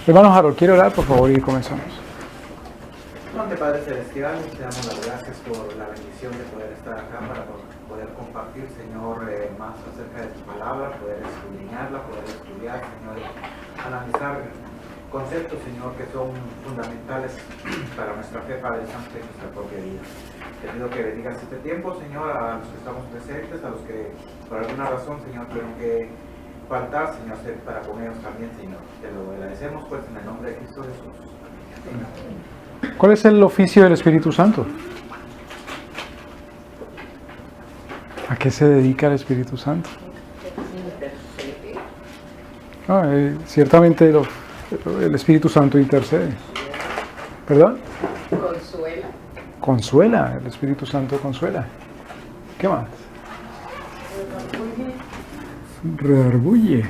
Hermano Harold, ¿quiere orar? Por favor, y comenzamos. Padre Celestial, te damos las gracias por la bendición de poder estar acá para poder compartir, Señor, más acerca de tu palabra, poder escudriñarla, poder estudiar, Señor, analizar conceptos, Señor, que son fundamentales para nuestra fe, Padre Santo, y nuestra propia vida. Te pido que bendigas este tiempo, Señor, a los que estamos presentes, a los que por alguna razón, Señor, tienen que faltar, Señor, para con ellos también, Señor. Te lo agradecemos, pues, en el nombre de Cristo Jesús. Amén. ¿Cuál es el oficio del Espíritu Santo? ¿A qué se dedica el Espíritu Santo? Ciertamente el Espíritu Santo intercede. ¿Perdón? Consuela. Consuela, el Espíritu Santo consuela. ¿Qué más? Redarguye.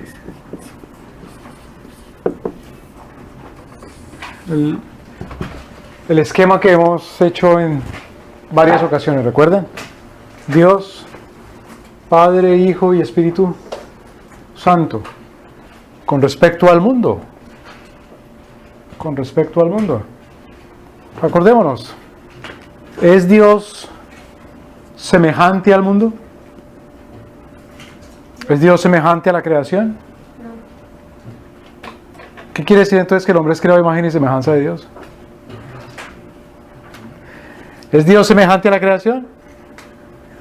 El esquema que hemos hecho en varias ocasiones, ¿recuerdan? Dios, Padre, Hijo y Espíritu Santo. Con respecto al mundo. Con respecto al mundo. Acordémonos. ¿Es Dios semejante al mundo? ¿Es Dios semejante a la creación? ¿Qué quiere decir entonces que el hombre es creado a imagen y semejanza de Dios? ¿Es Dios semejante a la creación?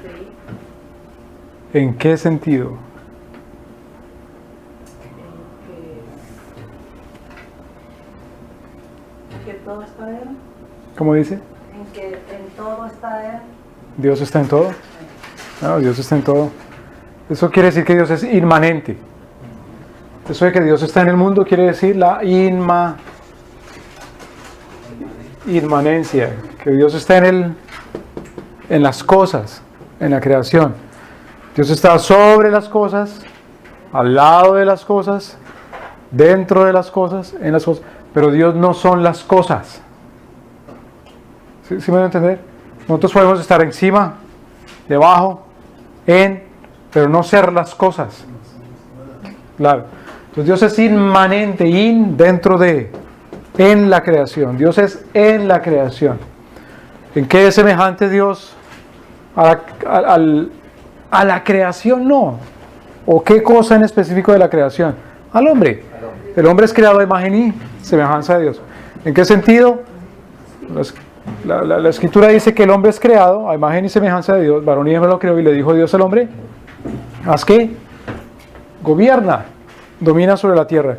Sí. ¿En qué sentido? Que todo está de Él. ¿Cómo dice? En que en todo está de Él. ¿Dios está en todo? No, Dios está en todo. Eso quiere decir que Dios es inmanente. Eso de que Dios está en el mundo quiere decir la inmanencia, que Dios está en las cosas, en la creación. Dios está sobre las cosas, al lado de las cosas, dentro de las cosas, en las cosas, pero Dios no son las cosas. ¿Sí me van a entender? Nosotros podemos estar encima, debajo, pero no ser las cosas. Claro. Entonces Dios es inmanente, dentro de, en la creación. Dios es en la creación. ¿En qué es semejante Dios a la creación? No. ¿O qué cosa en específico de la creación? Al hombre. El hombre es creado a imagen y semejanza de Dios. ¿En qué sentido? La Escritura dice que el hombre es creado a imagen y semejanza de Dios. Varón y hembra lo creó y le dijo Dios al hombre: haz que gobierna, domina sobre la tierra.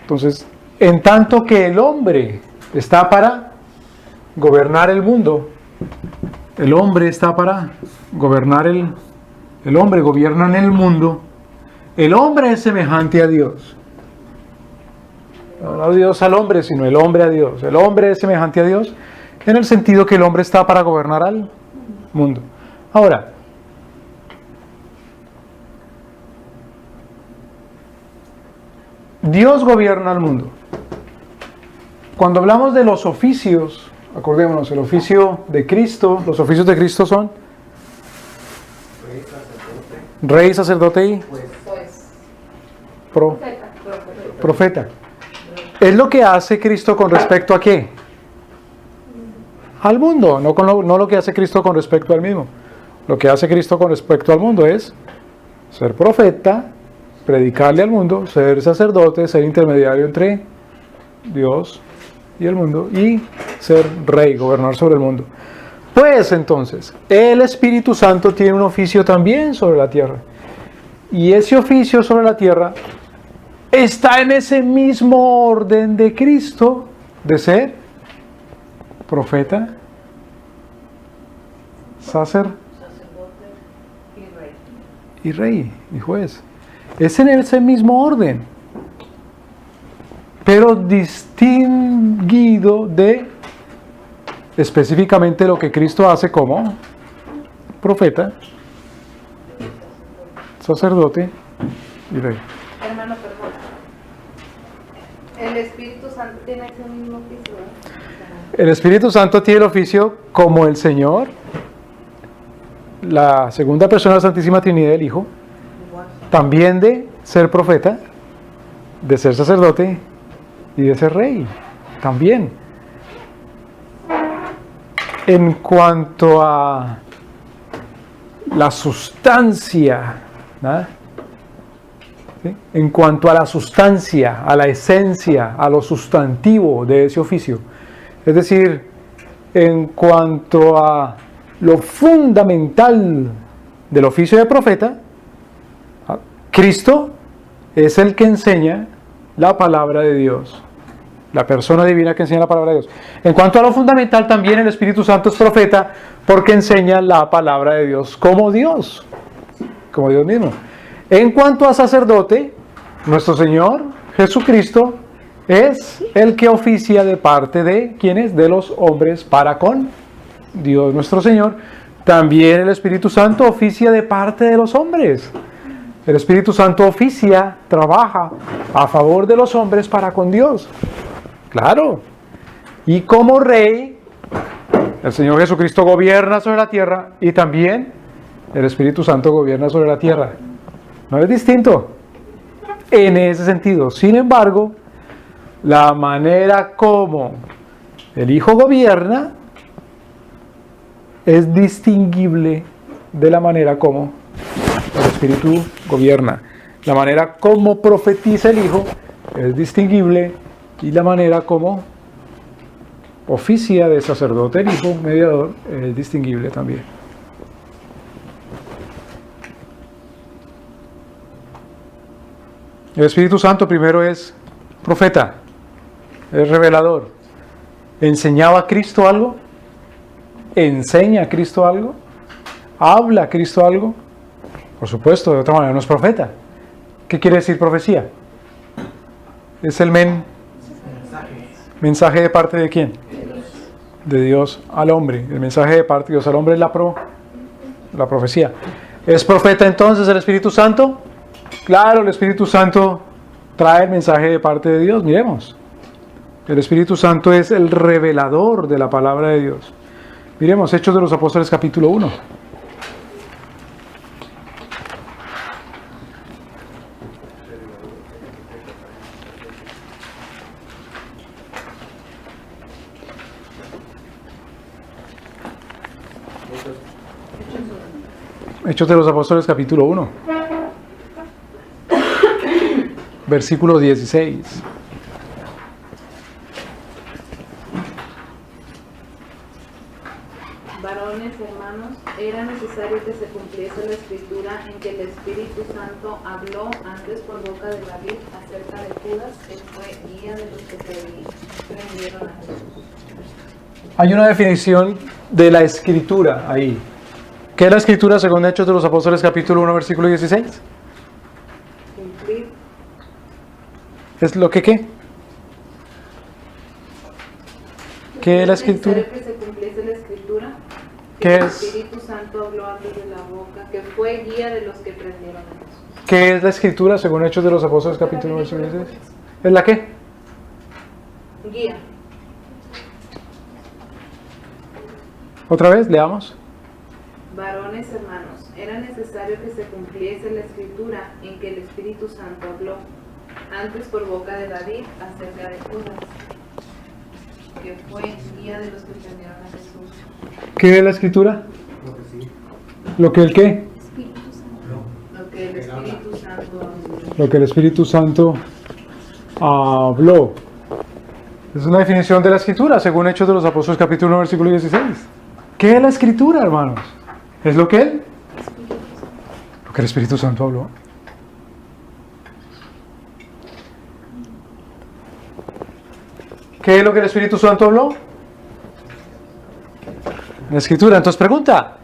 Entonces, en tanto que el hombre está para gobernar el mundo, el hombre está para gobernar el hombre gobierna en el mundo, el hombre es semejante a Dios. No Dios al hombre, sino el hombre a Dios. El hombre es semejante a Dios en el sentido que el hombre está para gobernar al mundo. Ahora, Dios gobierna al mundo. Cuando hablamos de los oficios, acordémonos, el oficio de Cristo, los oficios de Cristo son Rey, sacerdote y profeta. Es lo que hace Cristo con respecto a ¿qué? Al mundo, no lo que hace Cristo con respecto al mismo. Lo que hace Cristo con respecto al mundo es ser profeta, predicarle al mundo, ser sacerdote, ser intermediario entre Dios y el mundo, y ser rey, gobernar sobre el mundo. Pues entonces, el Espíritu Santo tiene un oficio también sobre la tierra. Y ese oficio sobre la tierra está en ese mismo orden de Cristo, de ser profeta, sacerdote y rey y juez. Es en ese mismo orden, pero distinguido de específicamente lo que Cristo hace como profeta, sacerdote y rey. Hermano, perdón. El Espíritu Santo tiene ese mismo oficio, ¿no? El Espíritu Santo tiene el oficio como el Señor, la segunda persona de la Santísima Trinidad, el Hijo, también de ser profeta, de ser sacerdote y de ser rey también. En cuanto a la sustancia, ¿no? ¿Sí? En cuanto a la sustancia, a la esencia, a lo sustantivo de ese oficio, es decir, en cuanto a lo fundamental del oficio de profeta, Cristo es el que enseña la palabra de Dios, la persona divina que enseña la palabra de Dios. En cuanto a lo fundamental, también el Espíritu Santo es profeta porque enseña la palabra de Dios como Dios mismo. En cuanto a sacerdote, nuestro Señor Jesucristo es el que oficia de parte de ¿quiénes? De los hombres para con Dios nuestro Señor. También el Espíritu Santo oficia de parte de los hombres. El Espíritu Santo oficia, trabaja a favor de los hombres para con Dios. Claro. Y como rey, el Señor Jesucristo gobierna sobre la tierra y también el Espíritu Santo gobierna sobre la tierra. No es distinto en ese sentido. Sin embargo, la manera como el Hijo gobierna es distinguible de la manera como el Espíritu gobierna. La manera como profetiza el Hijo es distinguible y la manera como oficia de sacerdote el Hijo mediador es distinguible también. El Espíritu Santo primero es profeta, es revelador. ¿Enseñaba a Cristo algo? ¿Enseña a Cristo algo? ¿Habla a Cristo algo? Por supuesto, de otra manera no es profeta. ¿Qué quiere decir profecía? Es el mensaje de parte de quién? De Dios al hombre. El mensaje de parte de Dios al hombre es la profecía. ¿Es profeta entonces el Espíritu Santo? Claro, el Espíritu Santo trae el mensaje de parte de Dios. Miremos. El Espíritu Santo es el revelador de la palabra de Dios. Miremos Hechos de los Apóstoles capítulo 1. Hechos de los Apóstoles capítulo 1. Versículo 16. Varones, hermanos, era necesario que se cumpliese la escritura en que el Espíritu Santo habló antes por boca de David acerca de Judas, que fue guía de los que prendieron a Jesús. Hay una definición de la escritura ahí. ¿Qué es la escritura según Hechos de los Apóstoles capítulo 1 versículo 16? Cumplir. ¿Es lo que qué? ¿Qué es la escritura? Es necesario que se cumpliese la escritura ¿Qué el es? Espíritu Santo habló antes de la boca, que fue guía de los que prendieron a Jesús. ¿Qué es la escritura según Hechos de los Apóstoles capítulo 1 versículo 16? ¿Es la qué? Guía. Otra vez, leamos. Varones, hermanos, era necesario que se cumpliese la escritura en que el Espíritu Santo habló antes por boca de David acerca de Judas, que fue guía de los que prendieron a Jesús. ¿Qué es la escritura? ¿Lo que el qué? Lo que el Espíritu Santo habló. Lo que el Espíritu Santo habló. Es una definición de la escritura según Hechos de los Apóstoles capítulo 1 versículo 16. ¿Qué es la escritura, hermanos? ¿Es lo que el Espíritu Santo habló? ¿Qué es lo que el Espíritu Santo habló? La escritura. Entonces pregunta,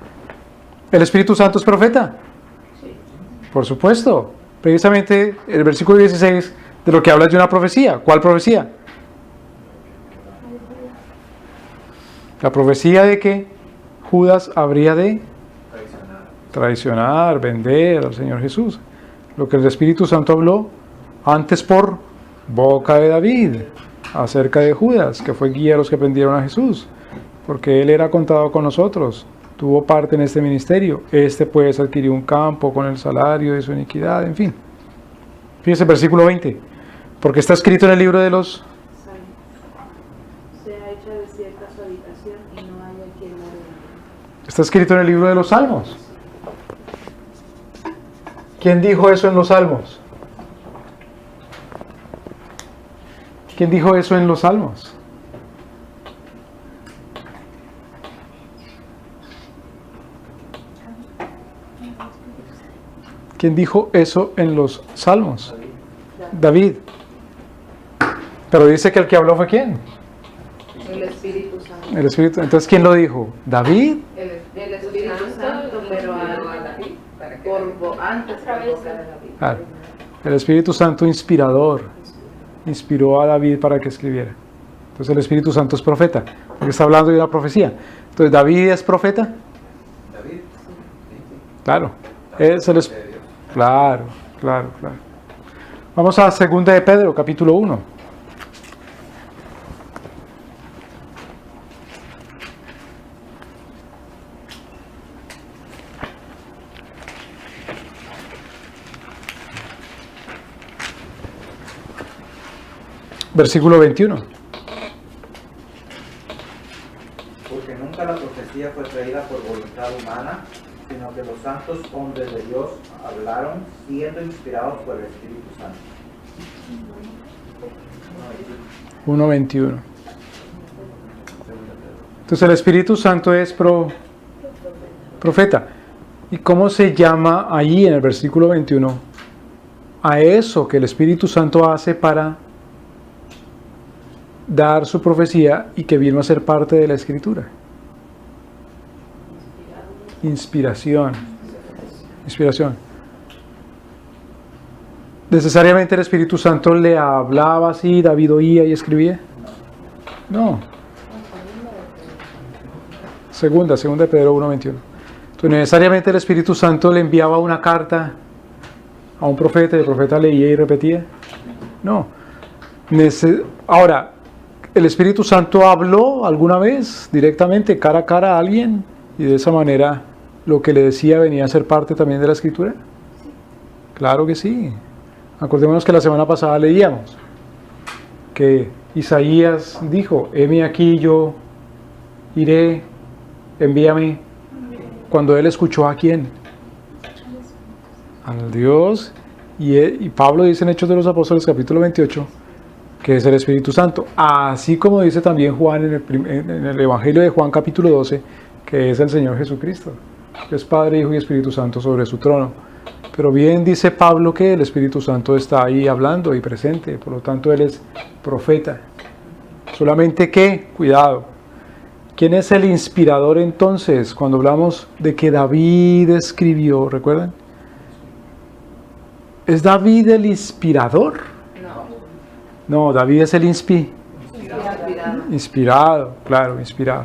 ¿el Espíritu Santo es profeta? Sí. Por supuesto. Precisamente el versículo 16 de lo que habla de una profecía. ¿Cuál profecía? La profecía de que Judas habría de traicionar, vender al Señor Jesús. Lo que el Espíritu Santo habló antes por boca de David acerca de Judas, que fue guía a los que prendieron a Jesús, porque él era contado con nosotros, tuvo parte en este ministerio. Este pues adquirió un campo con el salario de su iniquidad, en fin. Fíjese el versículo 20, porque está escrito en el libro de los Está escrito en el libro de los Salmos. ¿Quién dijo eso en los Salmos? ¿Quién dijo eso en los Salmos? ¿Quién dijo eso en los Salmos? David. Pero dice que el que habló fue ¿quién? El Espíritu Santo. El Espíritu. Entonces, ¿quién lo dijo? ¿David? El Espíritu Santo, pero antes por boca de David. Claro. El Espíritu Santo inspirador inspiró a David para que escribiera. Entonces el Espíritu Santo es profeta, porque está hablando de una profecía. Entonces, ¿David es profeta? David. Claro. Es el Claro. Vamos a 2 de Pedro, capítulo 1. Versículo 21. Porque nunca la profecía fue traída por voluntad humana, sino que los santos hombres de Dios hablaron siendo inspirados por el Espíritu Santo. 1:21. Entonces el Espíritu Santo es profeta. ¿Y cómo se llama ahí en el versículo 21? A eso que el Espíritu Santo hace para dar su profecía y que vino a ser parte de la Escritura. Inspiración. ¿Necesariamente el Espíritu Santo le hablaba así, David oía y escribía? No. Segunda de Pedro 1:21. Entonces, ¿necesariamente el Espíritu Santo le enviaba una carta a un profeta y el profeta leía y repetía? No. Ahora, ¿el Espíritu Santo habló alguna vez directamente, cara a cara a alguien? Y de esa manera lo que le decía venía a ser parte también de la Escritura. Sí. Claro que sí. Acordémonos que la semana pasada leíamos que Isaías dijo: heme aquí, yo iré, envíame. Cuando él escuchó ¿a quién? Al Dios. Y Pablo dice en Hechos de los Apóstoles capítulo 28 que es el Espíritu Santo, así como dice también Juan en el Evangelio de Juan capítulo 12, que es el Señor Jesucristo, que es Padre, Hijo y Espíritu Santo sobre su trono. Pero bien dice Pablo que el Espíritu Santo está ahí hablando y presente, por lo tanto él es profeta. Solamente que, cuidado, ¿quién es el inspirador entonces? Cuando hablamos de que David escribió, ¿recuerdan? ¿Es David el inspirador? No, David es el inspirado, claro, inspirado.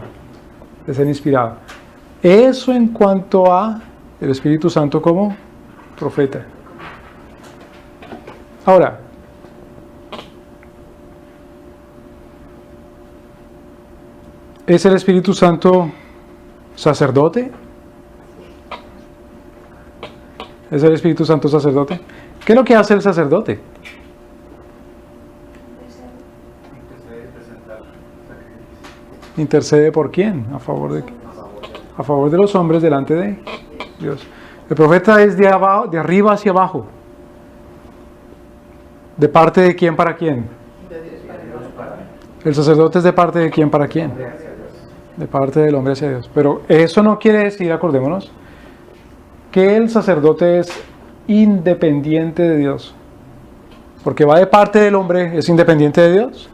Es el inspirado. Eso en cuanto a el Espíritu Santo como profeta. Ahora, ¿es el Espíritu Santo sacerdote? ¿Es el Espíritu Santo sacerdote? ¿Qué es lo que hace el sacerdote? ¿Intercede por quién? ¿A favor de qué? A favor de los hombres delante de Dios. El profeta es de arriba hacia abajo. ¿De parte de quién para quién? El sacerdote es de parte de quién para quién. De parte del hombre hacia Dios. Pero eso no quiere decir, acordémonos, que el sacerdote es independiente de Dios. Porque va de parte del hombre, ¿es independiente de Dios?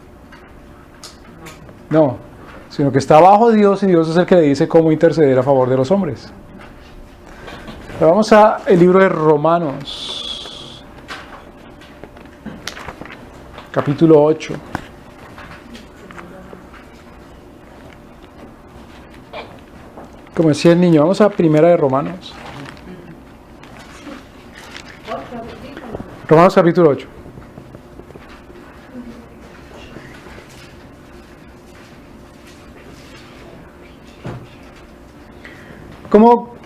No. Sino que está bajo Dios y Dios es el que le dice cómo interceder a favor de los hombres. Pero vamos al libro de Romanos, capítulo 8. Como decía el niño, vamos a primera de Romanos. Romanos capítulo 8.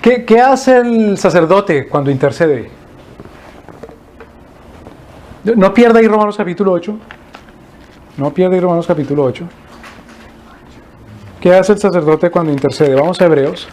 ¿Qué hace el sacerdote cuando intercede? No pierda ahí Romanos capítulo 8. No pierda ahí Romanos capítulo 8. ¿Qué hace el sacerdote cuando intercede? Vamos a Hebreos.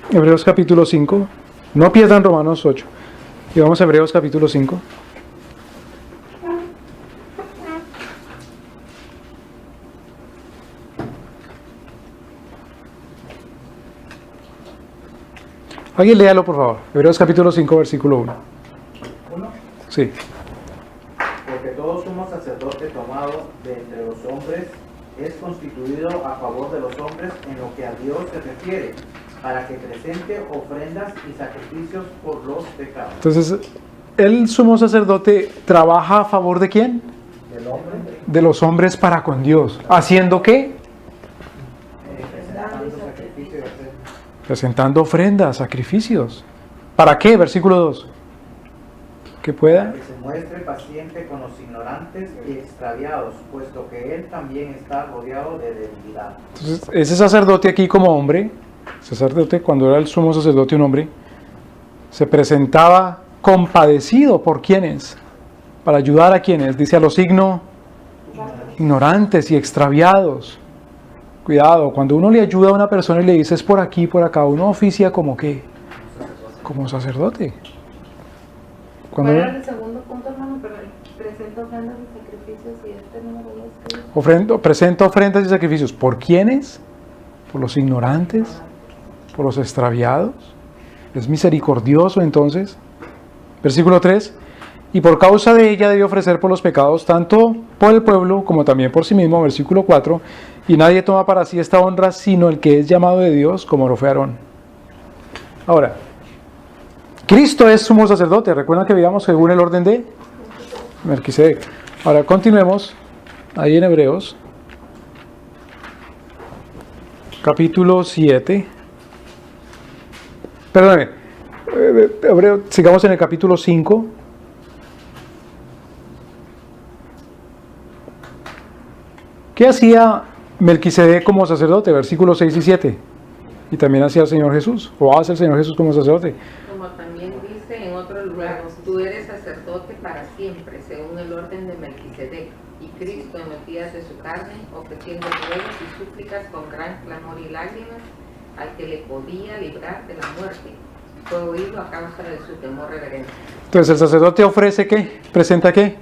Hebreos capítulo 5. No pierdan Romanos 8. Y vamos a Hebreos capítulo 5. Alguien léalo, por favor. Hebreos capítulo 5, versículo 1. ¿Uno? Sí. Porque todo sumo sacerdote tomado de entre los hombres es constituido a favor de los hombres en lo que a Dios se refiere, para que presente ofrendas y sacrificios por los pecados. Entonces, el sumo sacerdote trabaja a favor de quién? Del hombre, De los hombres para con Dios. ¿Haciendo qué? presentando sacrificios y ofrendas. Presentando ofrendas, sacrificios. ¿Para qué? Versículo 2. Que pueda. Que se muestre paciente con los ignorantes y extraviados, puesto que él también está rodeado de debilidad. Entonces, ese sacerdote aquí como hombre, sacerdote cuando era el sumo sacerdote un hombre, se presentaba compadecido por quienes, para ayudar a quienes, dice a los ignorantes y extraviados. Cuidado, cuando uno le ayuda a una persona y le dice es por aquí, por acá, uno oficia como ¿qué? Como sacerdote. ¿Cuál era el segundo punto, hermano? Pero presenta ofrendas y sacrificios y este número 2. Presenta ofrendas y sacrificios. ¿Por quiénes? Por los ignorantes, por los extraviados. Es misericordioso entonces. Versículo 3. Y por causa de ella debe ofrecer por los pecados, tanto por el pueblo como también por sí mismo. Versículo 4. Y nadie toma para sí esta honra, sino el que es llamado de Dios, como lo fue Aarón. Ahora, Cristo es sumo sacerdote. Recuerdan que veíamos según el orden de Melquisedec. Ahora continuemos ahí en Hebreos, capítulo 7. Perdóname, sigamos en el capítulo 5. ¿Qué hacía Melquisedec como sacerdote? Versículos 6 y 7. Y también hacía el Señor Jesús, o hace el Señor Jesús como sacerdote. Como también dice en otro lugar, tú eres sacerdote para siempre, según el orden de Melquisedec. Y Cristo en los días de su carne, ofreciendo ruegos y súplicas con gran clamor y lágrimas, al que le podía librar de la muerte, fue oído a causa de su temor reverente. Entonces el sacerdote ofrece ¿qué? ¿Presenta qué?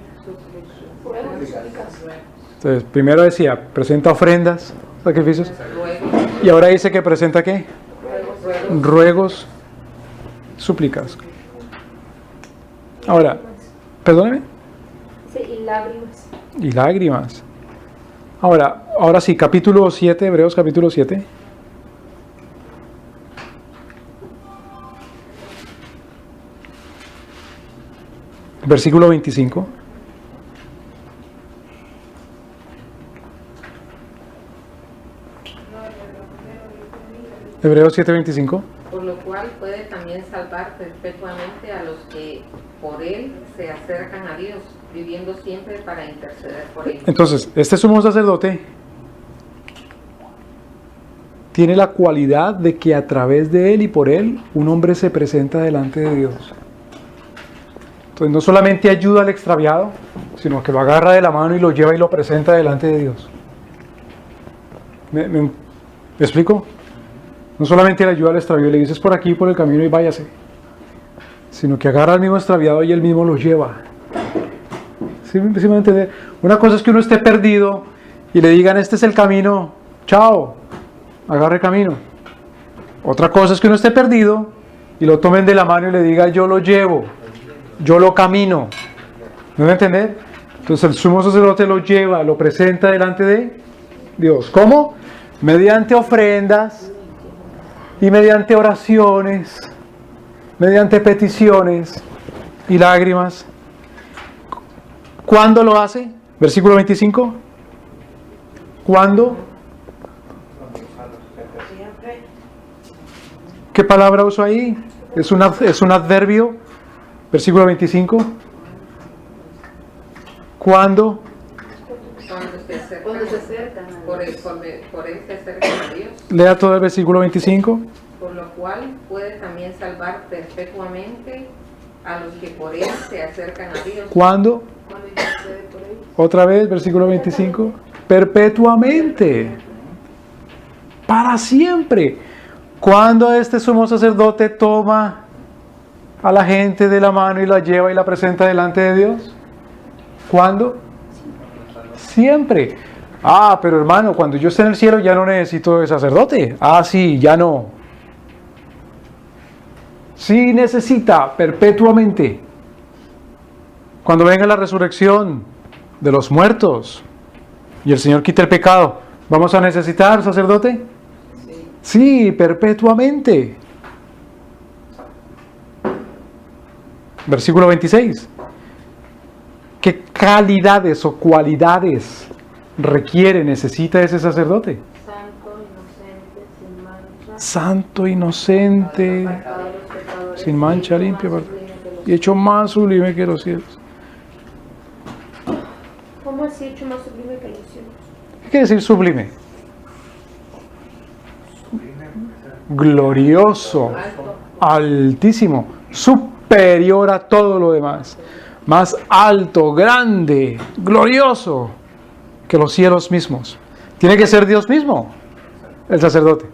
Entonces primero decía, presenta ofrendas, sacrificios. Ruegos, Y ahora dice que presenta ¿qué? Ruegos, súplicas. Ahora, perdóneme. Sí, y lágrimas. Y lágrimas. Ahora sí, capítulo 7, Hebreos capítulo 7. Versículo 25. Hebreos 7:25. por lo cual puede también salvar perpetuamente a los que por él se acercan a Dios, viviendo siempre para interceder por ellos. Entonces, este sumo sacerdote tiene la cualidad de que a través de él y por él un hombre se presenta delante de Dios. Entonces no solamente ayuda al extraviado, sino que lo agarra de la mano y lo lleva y lo presenta delante de Dios. ¿Me explico? No solamente le ayuda al extraviado y le dices por aquí, por el camino y váyase, sino que agarra al mismo extraviado y él mismo lo lleva. ¿Sí me entiende? Una cosa es que uno esté perdido y le digan este es el camino, chao, agarre camino. Otra cosa es que uno esté perdido y lo tomen de la mano y le diga yo lo llevo, yo lo camino. ¿No me entiende? Entonces el sumo sacerdote lo lleva, lo presenta delante de Dios. ¿Cómo? Mediante ofrendas y mediante oraciones, mediante peticiones y lágrimas. ¿Cuándo lo hace? Versículo 25. ¿Cuándo? ¿Qué palabra uso ahí? Es un adverbio. Versículo 25. ¿Cuándo? Cuando se acercan a Dios. Por él se acercan a Dios. Lea todo el versículo 25. Por lo cual puede también salvar perpetuamente a los que por él se acercan a Dios. ¿Cuándo? Cuando intercede por ellos. Otra vez, versículo 25. Perpetuamente. Para siempre. Cuando este sumo sacerdote toma a la gente de la mano y la lleva y la presenta delante de Dios? ¿Cuándo? Siempre. Ah, pero hermano, cuando yo esté en el cielo ya no necesito de sacerdote. Ah, sí, ya no. Sí necesita perpetuamente. Cuando venga la resurrección de los muertos y el Señor quite el pecado, ¿vamos a necesitar sacerdote? Sí, perpetuamente. Versículo 26. ¿Qué calidades o cualidades requiere, necesita ese sacerdote? Santo, inocente, sin mancha. Santo, inocente, sin mancha, limpio y hecho más sublime que los cielos. ¿Cómo así hecho más sublime que los cielos? ¿Qué quiere decir sublime? Glorioso, altísimo, superior a todo lo demás, más alto, grande, glorioso que los cielos mismos. Tiene que ser Dios mismo, el sacerdote.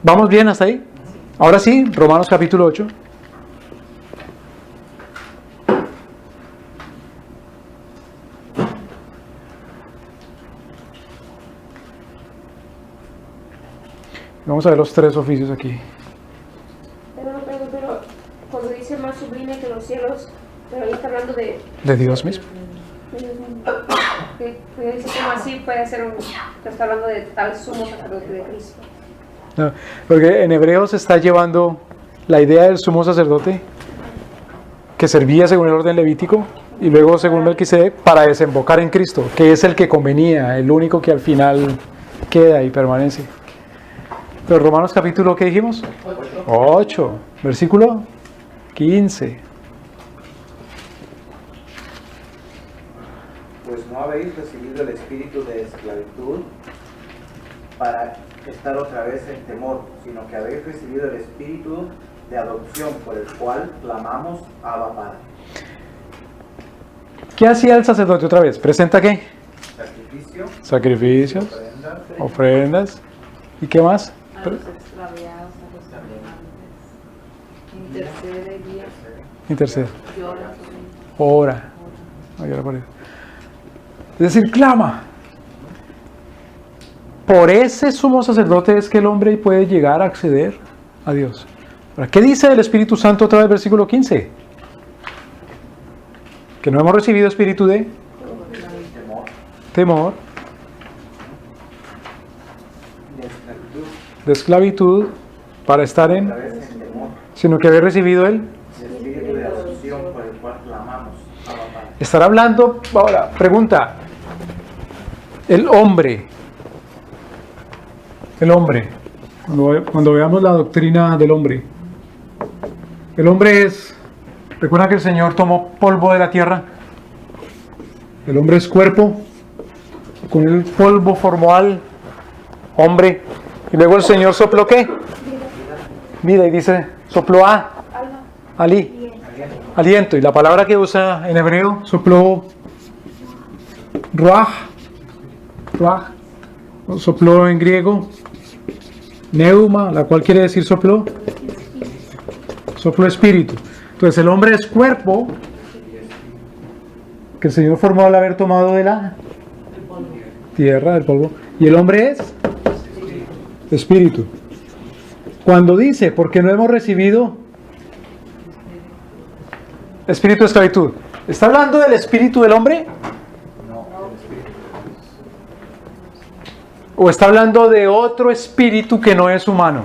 ¿Vamos bien hasta ahí? Ahora sí, Romanos capítulo 8. Vamos a ver los tres oficios aquí. Pero cuando dice más sublime que los cielos, pero ahí está hablando de Dios mismo. que dice como así puede ser que está hablando de tal sumo sacerdote de Cristo. No, porque en Hebreos está llevando la idea del sumo sacerdote que servía según el orden levítico y luego según Melquisedec para desembocar en Cristo, que es el que convenía, el único que al final queda y permanece. Pero Romanos capítulo, ¿qué dijimos? 8, versículo 15. Pues no habéis recibido el espíritu de esclavitud para estar otra vez en temor, sino que habéis recibido el espíritu de adopción por el cual clamamos Abba Padre. ¿Qué hacía el sacerdote otra vez? ¿Presenta qué? Sacrificios, ofrendas. ¿Y qué más? A los extraviados, a los caminantes. Intercede, guía, Intercede. llora. Ora. Ay, ora por él. Es decir, clama. Por ese sumo sacerdote es que el hombre puede llegar a acceder a Dios. Ahora, ¿qué dice el Espíritu Santo otra vez, versículo 15? Que no hemos recibido espíritu de temor, de esclavitud para estar en, sino que habéis recibido el espíritu de adopción por el cual clamamos Abba Padre. estar hablando. Ahora, pregunta, el hombre, cuando veamos la doctrina del hombre, el hombre es, recuerda que el Señor tomó polvo de la tierra, el hombre es cuerpo, con el polvo formó al hombre, y luego el Señor sopló ¿qué? Vida, y dice, sopló a aliento, y la palabra que usa en hebreo, sopló ruach, sopló en griego, neuma, la cual quiere decir sopló espíritu. Entonces el hombre es cuerpo que el Señor formó al haber tomado de la tierra, del polvo, y el hombre es espíritu. Cuando dice, porque no hemos recibido espíritu de esclavitud, ¿está hablando del espíritu del hombre? ¿O está hablando de otro espíritu que no es humano?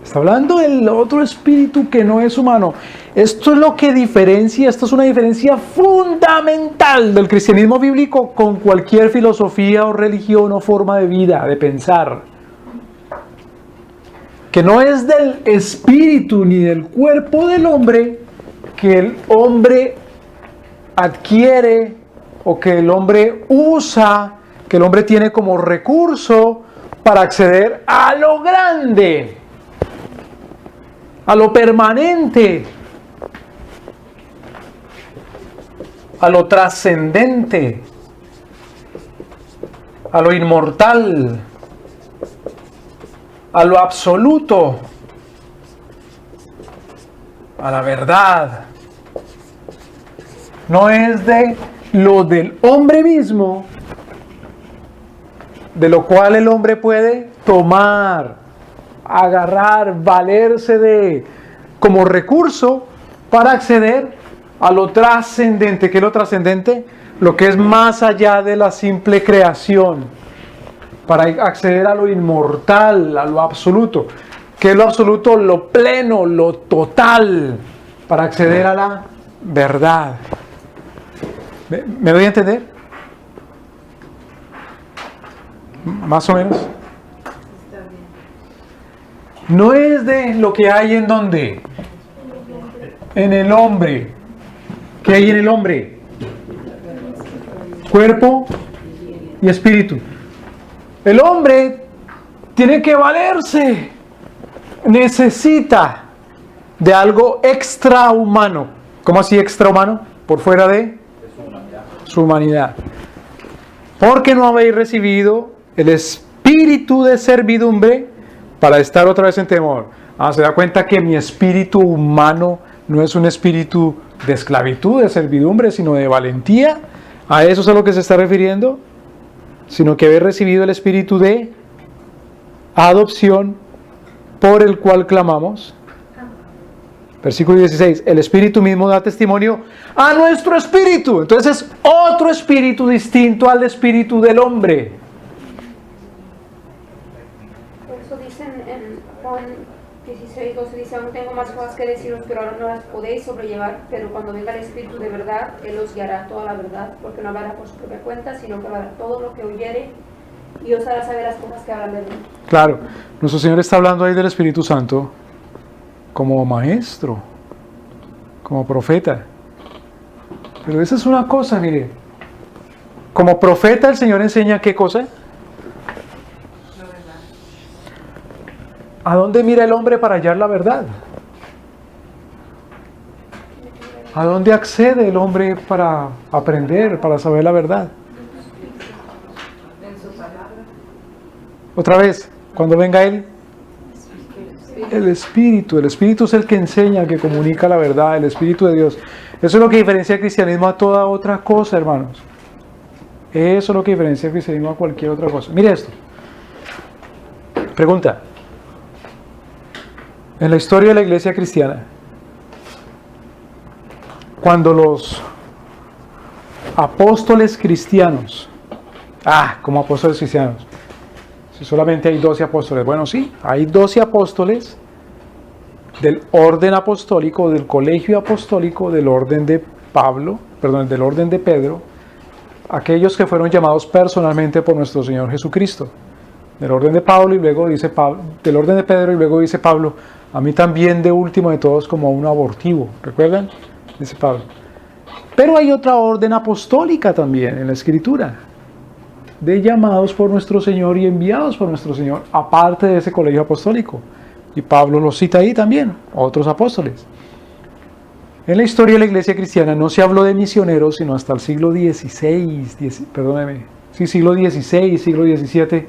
Está hablando del otro espíritu que no es humano. Esto es lo que diferencia, esto es una diferencia fundamental del cristianismo bíblico con cualquier filosofía o religión o forma de vida, de pensar. Que no es del espíritu ni del cuerpo del hombre que el hombre adquiere o que el hombre usa, que el hombre tiene como recurso para acceder a lo grande, a lo permanente, a lo trascendente, a lo inmortal, a lo absoluto, a la verdad. No es de lo del hombre mismo, de lo cual el hombre puede tomar, agarrar, valerse de como recurso para acceder a lo trascendente. ¿Qué es lo trascendente? Lo que es más allá de la simple creación, para acceder a lo inmortal, a lo absoluto. ¿Qué es lo absoluto? Lo pleno, lo total, para acceder a la verdad. ¿Me doy a entender? Más o menos. No es de lo que hay en donde. En el hombre. ¿Qué hay en el hombre? Cuerpo y espíritu. El hombre tiene que valerse. Necesita de algo extrahumano. ¿Cómo así extrahumano? Por fuera de su humanidad. Porque no habéis recibido el espíritu de servidumbre para estar otra vez en temor. Se da cuenta que mi espíritu humano no es un espíritu de esclavitud, de servidumbre, sino de valentía. A eso es a lo que se está refiriendo. Sino que habéis recibido el espíritu de adopción, por el cual clamamos. Versículo 16. El espíritu mismo da testimonio a nuestro espíritu. Entonces es otro espíritu distinto al espíritu del hombre. Por eso dicen en Juan 16, 12, dice: aún tengo más cosas que deciros, pero ahora no las podéis sobrellevar, pero cuando venga el Espíritu de verdad, Él os guiará toda la verdad, porque no hablará por su propia cuenta, sino que hablará todo lo que oyere, y os hará saber las cosas que hablan de mí. Claro, nuestro Señor está hablando ahí del Espíritu Santo como maestro, como profeta. Pero esa es una cosa, mire. Como profeta el Señor enseña ¿qué cosa? ¿A dónde mira el hombre para hallar la verdad? ¿A dónde accede el hombre para aprender, para saber la verdad? En su palabra. Otra vez, cuando venga Él, el Espíritu es el que enseña, el que comunica la verdad, el Espíritu de Dios. Eso es lo que diferencia el cristianismo a toda otra cosa, hermanos. Eso es lo que diferencia el cristianismo a cualquier otra cosa. Mire esto. Pregunta. En la historia de la iglesia cristiana, cuando los apóstoles cristianos, como apóstoles cristianos, si solamente hay 12 apóstoles, bueno, sí, hay 12 apóstoles del orden apostólico, del colegio apostólico, del orden de del orden de Pedro, aquellos que fueron llamados personalmente por nuestro Señor Jesucristo, del orden de Pablo, y luego dice del orden de Pedro, y luego dice Pablo: a mí también de último de todos como un abortivo. ¿Recuerdan? Dice Pablo. Pero hay otra orden apostólica también en la Escritura, de llamados por nuestro Señor y enviados por nuestro Señor, aparte de ese colegio apostólico. Y Pablo los cita ahí también, otros apóstoles. En la historia de la iglesia cristiana no se habló de misioneros, sino hasta el siglo XVI, siglo XVI, siglo XVII,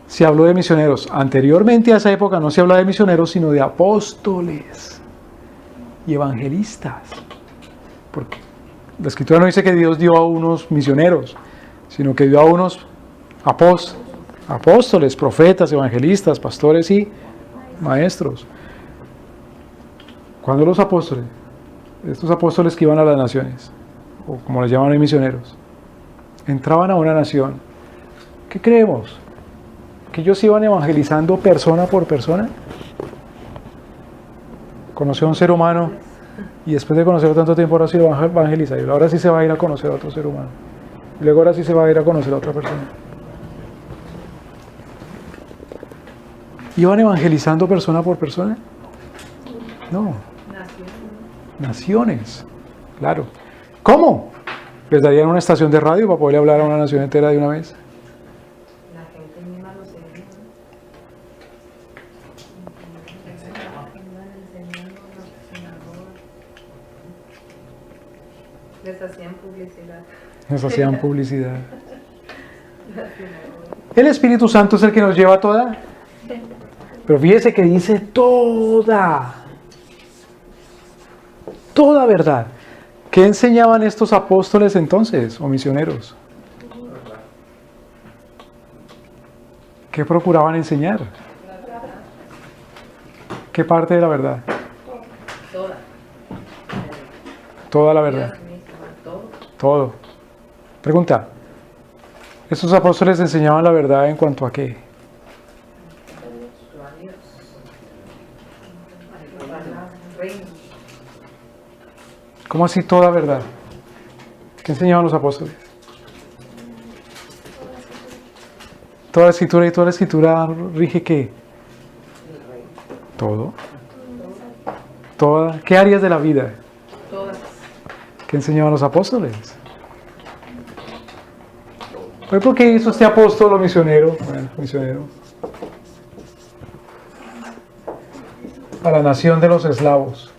se habló de misioneros. Anteriormente a esa época no se hablaba de misioneros, sino de apóstoles y evangelistas. Porque la Escritura no dice que Dios dio a unos misioneros, sino que dio a unos apóstoles, profetas, evangelistas, pastores y maestros. Cuando los apóstoles, estos apóstoles que iban a las naciones, o como les llaman hoy misioneros, entraban a una nación, ¿qué creemos? ¿Que ellos iban evangelizando persona por persona? Conoció a un ser humano y después de conocerlo tanto tiempo ahora sí lo van a evangelizar, y ahora sí se va a ir a conocer a otro ser humano, y luego ahora sí se va a ir a conocer a otra persona. ¿Iban evangelizando persona por persona? No. Naciones, claro. ¿Cómo? ¿Les darían una estación de radio para poder hablar a una nación entera de una vez? La gente misma lo seguía. Les hacían publicidad. Nos hacían publicidad. El Espíritu Santo es el que nos lleva a toda. Pero fíjese que dice toda verdad. ¿Qué enseñaban estos apóstoles entonces, o misioneros? ¿Qué procuraban enseñar? ¿Qué parte de la verdad? Toda. Toda la verdad. Dios mismo, todo. Todo. Pregunta. ¿Estos apóstoles enseñaban la verdad en cuanto a qué? A Dios. Al reino. ¿Cómo así toda verdad? ¿Qué enseñaban los apóstoles? Toda la escritura, y toda la escritura rige ¿qué? Todo. Toda. ¿Qué áreas de la vida? Todas. ¿Qué enseñaban los apóstoles? Por ejemplo, ¿qué hizo este apóstol o misionero? Bueno, misionero. A la nación de los eslavos.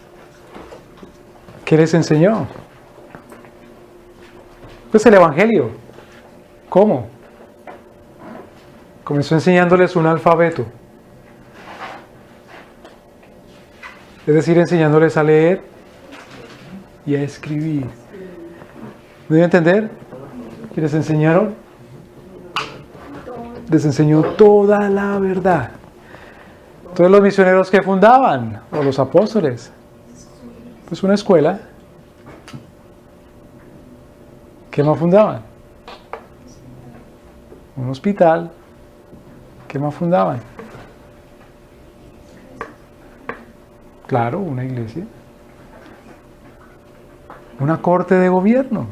¿Qué les enseñó? Pues el Evangelio. ¿Cómo? Comenzó enseñándoles un alfabeto. Es decir, enseñándoles a leer y a escribir. ¿Me dio a entender? ¿Y les enseñaron? Les enseñó toda la verdad. Entonces los misioneros que fundaban, o los apóstoles, pues una escuela. ¿Qué más fundaban? Un hospital. ¿Qué más fundaban? Claro, una iglesia. Una corte de gobierno.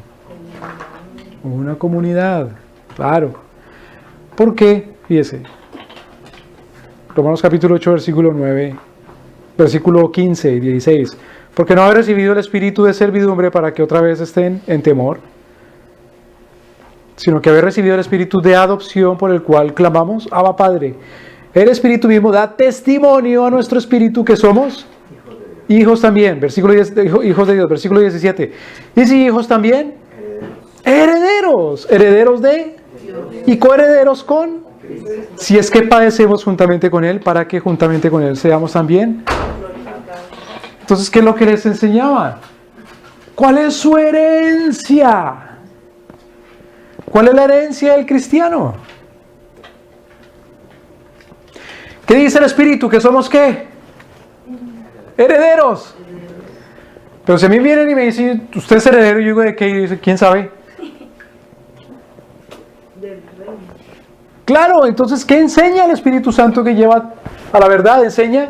Una comunidad. Claro. ¿Por qué? Fíjese. Romanos capítulo 8, versículo 9, versículo 15 y 16. Porque no habéis recibido el espíritu de servidumbre para que otra vez estén en temor, sino que habéis recibido el espíritu de adopción por el cual clamamos, Abba Padre. El espíritu mismo da testimonio a nuestro espíritu que somos hijos también. Versículo 10, hijos de Dios, versículo 17. Y si hijos también, herederos. Herederos de y coherederos con. Si es que padecemos juntamente con Él, para que juntamente con Él seamos también. Entonces, ¿qué es lo que les enseñaban? ¿Cuál es su herencia? ¿Cuál es la herencia del cristiano? ¿Qué dice el Espíritu? ¿Que somos qué? Herederos. Pero si a mí vienen y me dicen, usted es heredero, yo digo, ¿de qué? Y dice, ¿quién sabe? Claro, entonces, ¿qué enseña el Espíritu Santo que lleva a la verdad? Enseña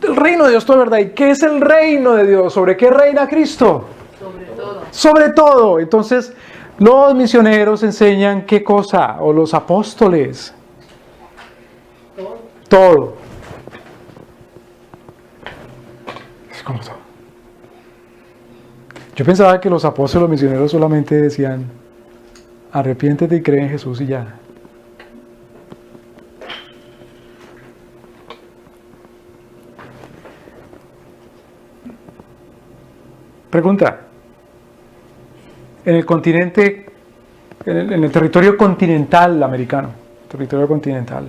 el reino de Dios, toda verdad. ¿Y qué es el reino de Dios? ¿Sobre qué reina Cristo? Sobre todo. Sobre todo. Entonces, los misioneros enseñan qué cosa, o los apóstoles. Todo. Es como todo. Yo pensaba que los apóstoles, los misioneros solamente decían, arrepiéntete y cree en Jesús y ya. Pregunta. En el continente, en el territorio continental americano, territorio continental,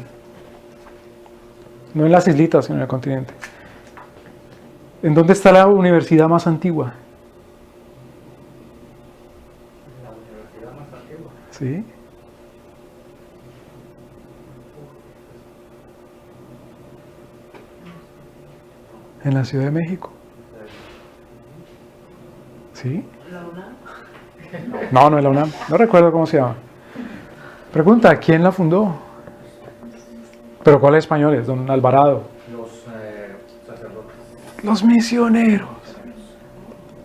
no en las islitas, sino en el continente, ¿en dónde está la universidad más antigua? La universidad más antigua. ¿Sí? En la Ciudad de México. ¿Sí? La UNAM. No, no es la UNAM. No recuerdo cómo se llama. Pregunta, ¿quién la fundó? ¿Pero cuáles españoles? Don Alvarado. Los sacerdotes. Los misioneros.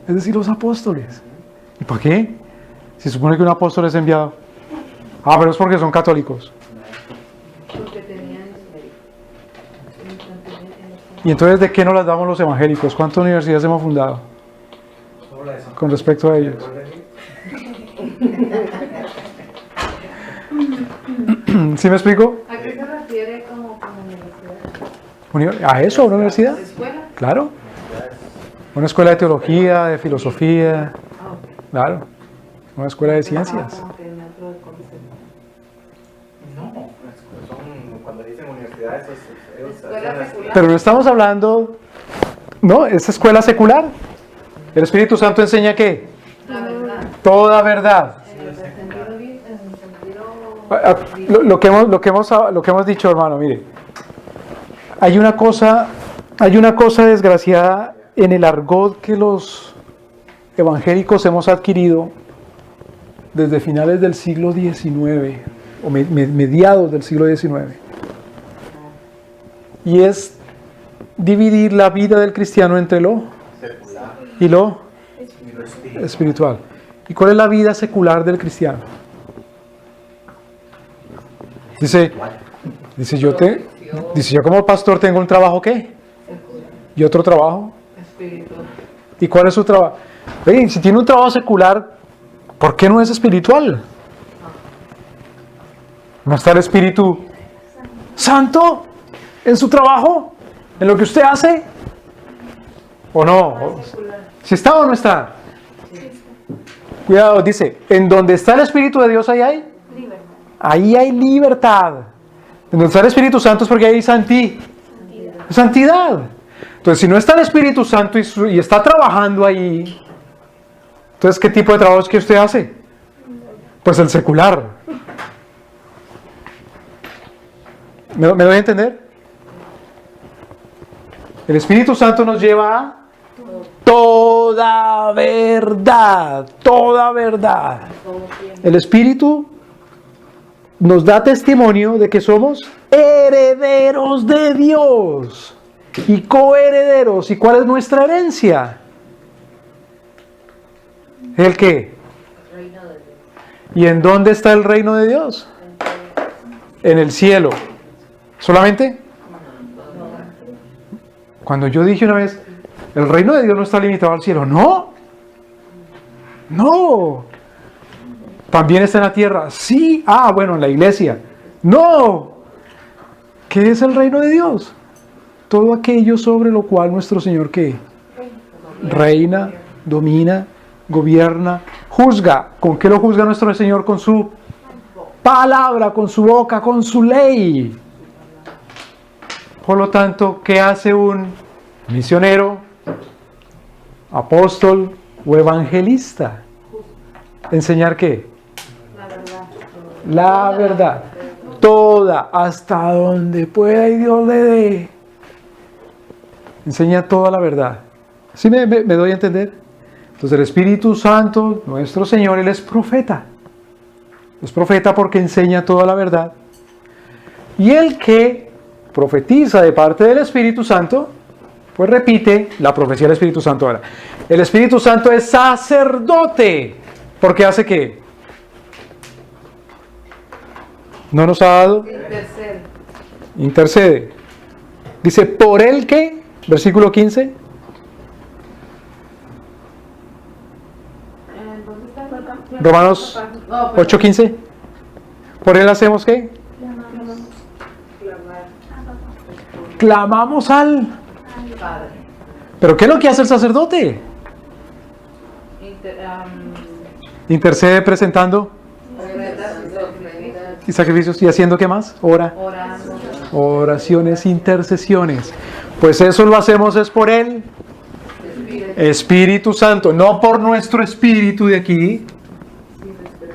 Es decir, los apóstoles. ¿Y para qué? Se supone que un apóstol es enviado. Ah, pero es porque son católicos. Porque tenían ¿Y entonces de qué nos las damos los evangélicos? ¿Cuántas universidades hemos fundado Solo la de San con respecto a ellos? ¿Sí me explico? ¿A qué se refiere como universidad? ¿A eso? ¿Una universidad? ¿Escuela? Claro. Una escuela de teología, de filosofía. Ah, ok. Claro. Una escuela de ciencias. Como que en otro contexto. Escuela secular. Pero no estamos hablando, ¿no? Es escuela secular. El Espíritu Santo enseña ¿qué? La verdad. Toda verdad. En el sentido Lo que hemos dicho, hermano, mire. Hay una cosa desgraciada en el argot que los evangélicos hemos adquirido desde finales del siglo XIX o mediados del siglo XIX. Y es dividir la vida del cristiano entre lo Secular y lo y lo espiritual. espiritual. ¿Y cuál es la vida secular del cristiano? Dice yo como pastor tengo un trabajo ¿qué? Y otro trabajo. Espiritual. ¿Y cuál es su trabajo? Oye, si tiene un trabajo secular, ¿por qué no es espiritual? ¿No está el Espíritu Santo en su trabajo? ¿En lo que usted hace? ¿O no? ¿Si está o no está? Cuidado, dice, en donde está el Espíritu de Dios, ahí hay libertad. En donde está el Espíritu Santo es porque hay santidad. Entonces, si no está el Espíritu Santo y está trabajando ahí, entonces, ¿qué tipo de trabajo es que usted hace? Pues el secular. ¿Me doy a entender? El Espíritu Santo nos lleva a toda verdad, toda verdad. El Espíritu nos da testimonio de que somos herederos de Dios y coherederos. ¿Y cuál es nuestra herencia? ¿El qué? Reino de Dios. ¿Y en dónde está el reino de Dios? En el cielo. ¿Solamente? Cuando yo dije una vez, el reino de Dios no está limitado al cielo. No. No. También está en la tierra. Sí. Ah, bueno, en la iglesia. No. ¿Qué es el reino de Dios? Todo aquello sobre lo cual nuestro Señor ¿qué? Reina, domina, gobierna, juzga. ¿Con qué lo juzga nuestro Señor? Con su palabra, con su boca, con su ley. Por lo tanto, ¿qué hace un misionero, apóstol o evangelista? ¿Enseñar qué? La verdad. Toda, hasta donde pueda y Dios le dé. Enseña toda la verdad. ¿Sí me doy a entender? Entonces el Espíritu Santo, nuestro Señor, Él es profeta. Es profeta porque enseña toda la verdad. Y el que profetiza de parte del Espíritu Santo, pues repite la profecía del Espíritu Santo ahora. El Espíritu Santo es sacerdote. ¿Porque hace qué? ¿No nos ha dado? Intercede. Dice, ¿por el qué? Versículo 15. Romanos 8:15. ¿Por él hacemos qué? Clamamos al Padre. ¿Pero qué es lo que hace el sacerdote? Intercede presentando y sacrificios y haciendo ¿qué más? Orando. Oraciones, intercesiones. Pues eso lo hacemos es por el Espíritu Santo, no por nuestro espíritu de aquí,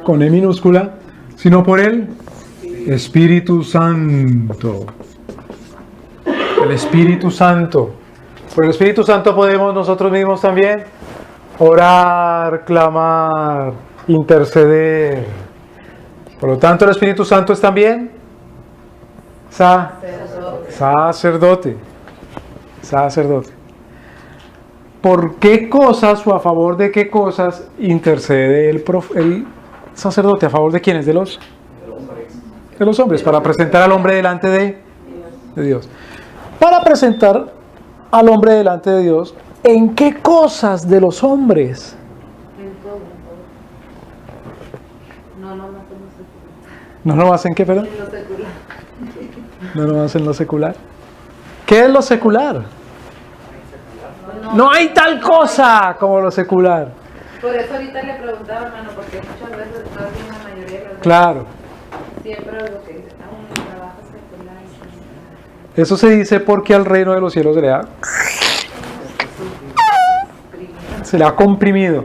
con E minúscula, sino por el Espíritu Santo. El Espíritu Santo. Por el Espíritu Santo podemos nosotros mismos también orar, clamar, interceder. Por lo tanto, el Espíritu Santo es también sacerdote. Sacerdote. ¿Por qué cosas o a favor de qué cosas intercede el sacerdote? ¿A favor de quiénes? De los hombres, para presentar al hombre delante de Dios. Para presentar al hombre delante de Dios, ¿en qué cosas de los hombres? En todo. No, ¿No nomás en qué, perdón? en lo secular. No nomás en lo secular. ¿Qué es lo secular? No hay tal cosa como lo secular. Por eso ahorita le preguntaba, hermano, porque muchas veces, más bien la mayoría de los Claro. siempre lo que dice, un trabajo secular. Eso se dice porque al reino de los cielos se le ha comprimido.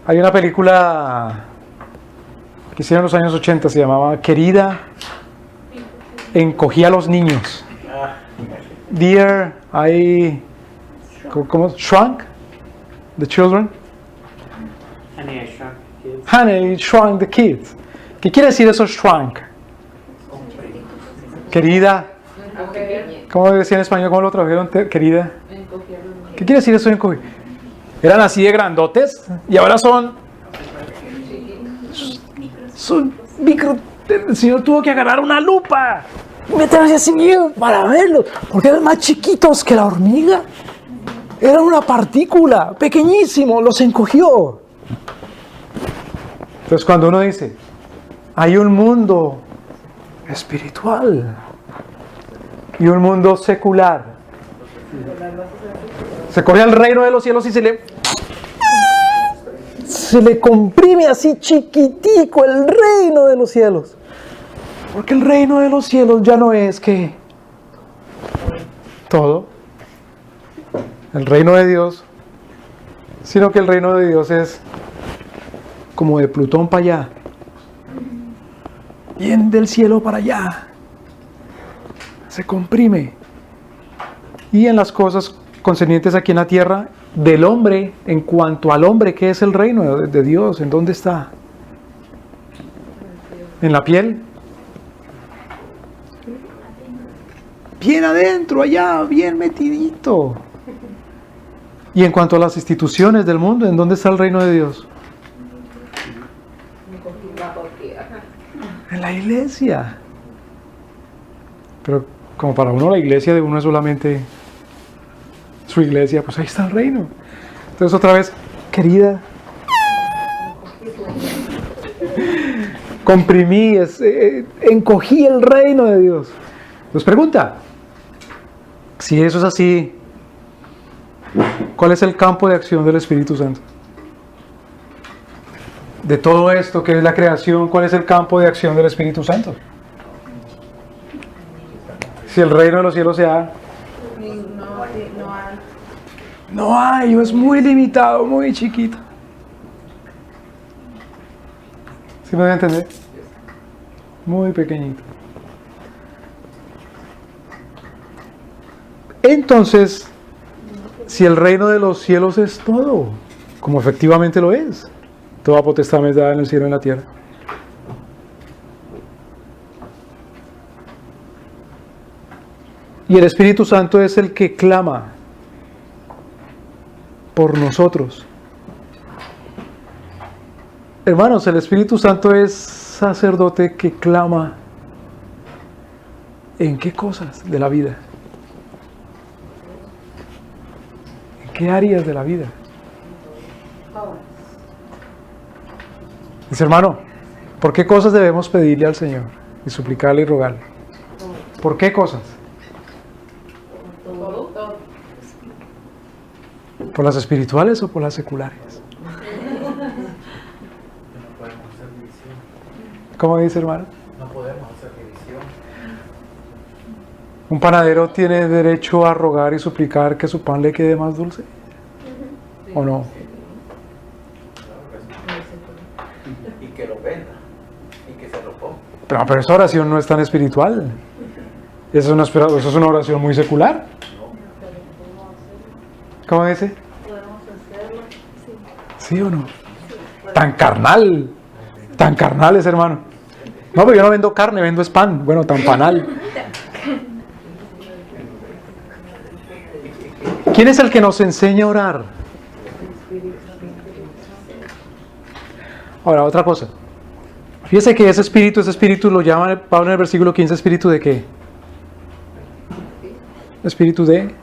Hay una película que hicieron en los años 80, se llamaba Querida, encogía a los niños. Dear, ¿cómo? Shrunk the children. Honey, shrunk the kids. ¿Qué quiere decir eso, shrunk? Querida. ¿Cómo decía en español? ¿Cómo lo tradujeron? Querida. ¿Qué quiere decir eso, encogir? Eran así de grandotes y ahora son micro. El Señor tuvo que agarrar una lupa y meterse así para verlos, porque eran más chiquitos que la hormiga. Era una partícula, pequeñísimo, los encogió. Entonces cuando uno dice, hay un mundo espiritual y un mundo secular, se coge al reino de los cielos y se le comprime así chiquitico el reino de los cielos. Porque el reino de los cielos ya no es que todo, el reino de Dios, sino que el reino de Dios es como de Plutón para allá, bien del cielo para allá, se comprime. Y en las cosas concernientes aquí en la tierra, del hombre, en cuanto al hombre, ¿qué es el reino de Dios? ¿En dónde está? ¿En la piel? Bien adentro, allá, bien metidito. Y en cuanto a las instituciones del mundo, ¿en dónde está el reino de Dios? En la iglesia. Pero como para uno la iglesia de uno es solamente su iglesia, pues ahí está el reino. Entonces otra vez, querida, comprimí, encogí el reino de Dios. Nos pregunta, si eso es así, ¿cuál es el campo de acción del Espíritu Santo? De todo esto que es la creación, ¿cuál es el campo de acción del Espíritu Santo? Si el reino de los cielos se ha... No hay, es muy limitado, muy chiquito. ¿Sí me voy a entender? Muy pequeñito. Entonces, si el reino de los cielos es todo, como efectivamente lo es, toda potestad me es dada en el cielo y en la tierra. Y el Espíritu Santo es el que clama por nosotros. Hermanos, el Espíritu Santo es sacerdote que clama ¿en qué cosas de la vida? ¿En qué áreas de la vida? Dice, hermano, ¿por qué cosas debemos pedirle al Señor y suplicarle y rogarle? ¿Por qué cosas? ¿Por las espirituales o por las seculares? ¿Cómo dice, hermano? No podemos hacer división. ¿Un panadero tiene derecho a rogar y suplicar que su pan le quede más dulce? ¿O no? Y que lo venda. Y que se lo ponga. Pero esa oración no es tan espiritual. Eso es una oración muy secular. ¿Cómo dice? ¿Sí o no? Tan carnal. Tan carnales, hermano. No, pero yo no vendo carne, vendo es pan. Bueno, tan panal. ¿Quién es el que nos enseña a orar? Ahora, otra cosa. Fíjese que ese espíritu lo llama Pablo en el versículo 15, ¿espíritu de qué? ¿Espíritu de?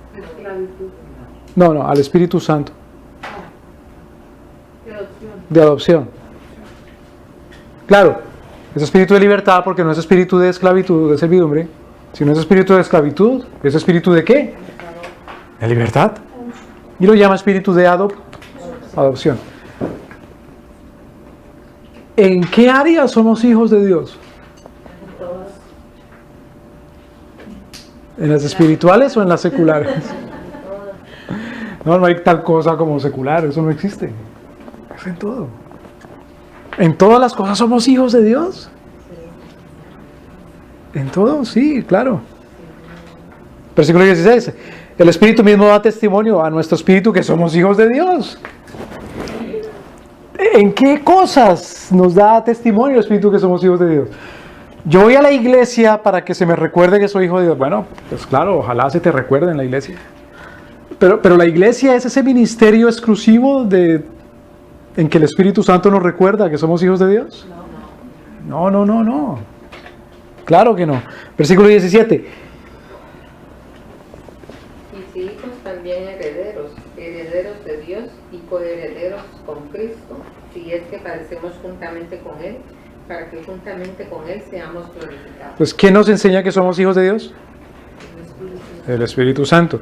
No, al Espíritu Santo. De adopción. Claro, es espíritu de libertad porque no es espíritu de esclavitud, de servidumbre. Si no es espíritu de esclavitud, ¿es espíritu de qué? De libertad. Y lo llama espíritu de adopción. ¿En qué área somos hijos de Dios? ¿En las espirituales o en las seculares? No, no hay tal cosa como secular, eso no existe. Es en todo. En todas las cosas somos hijos de Dios. En todo, sí, claro. Versículo 16. El Espíritu mismo da testimonio a nuestro espíritu que somos hijos de Dios. ¿En qué cosas nos da testimonio el Espíritu que somos hijos de Dios? Yo voy a la iglesia para que se me recuerde que soy hijo de Dios. Bueno, pues claro, ojalá se te recuerde en la iglesia. Pero la iglesia es ese ministerio exclusivo en que el Espíritu Santo nos recuerda que somos hijos de Dios. No. Claro que no. Versículo 17. Y si hijos también herederos, herederos de Dios y coherederos con Cristo, si es que padecemos juntamente con Él, para que juntamente con Él seamos glorificados. Pues, ¿quién nos enseña que somos hijos de Dios? El Espíritu Santo.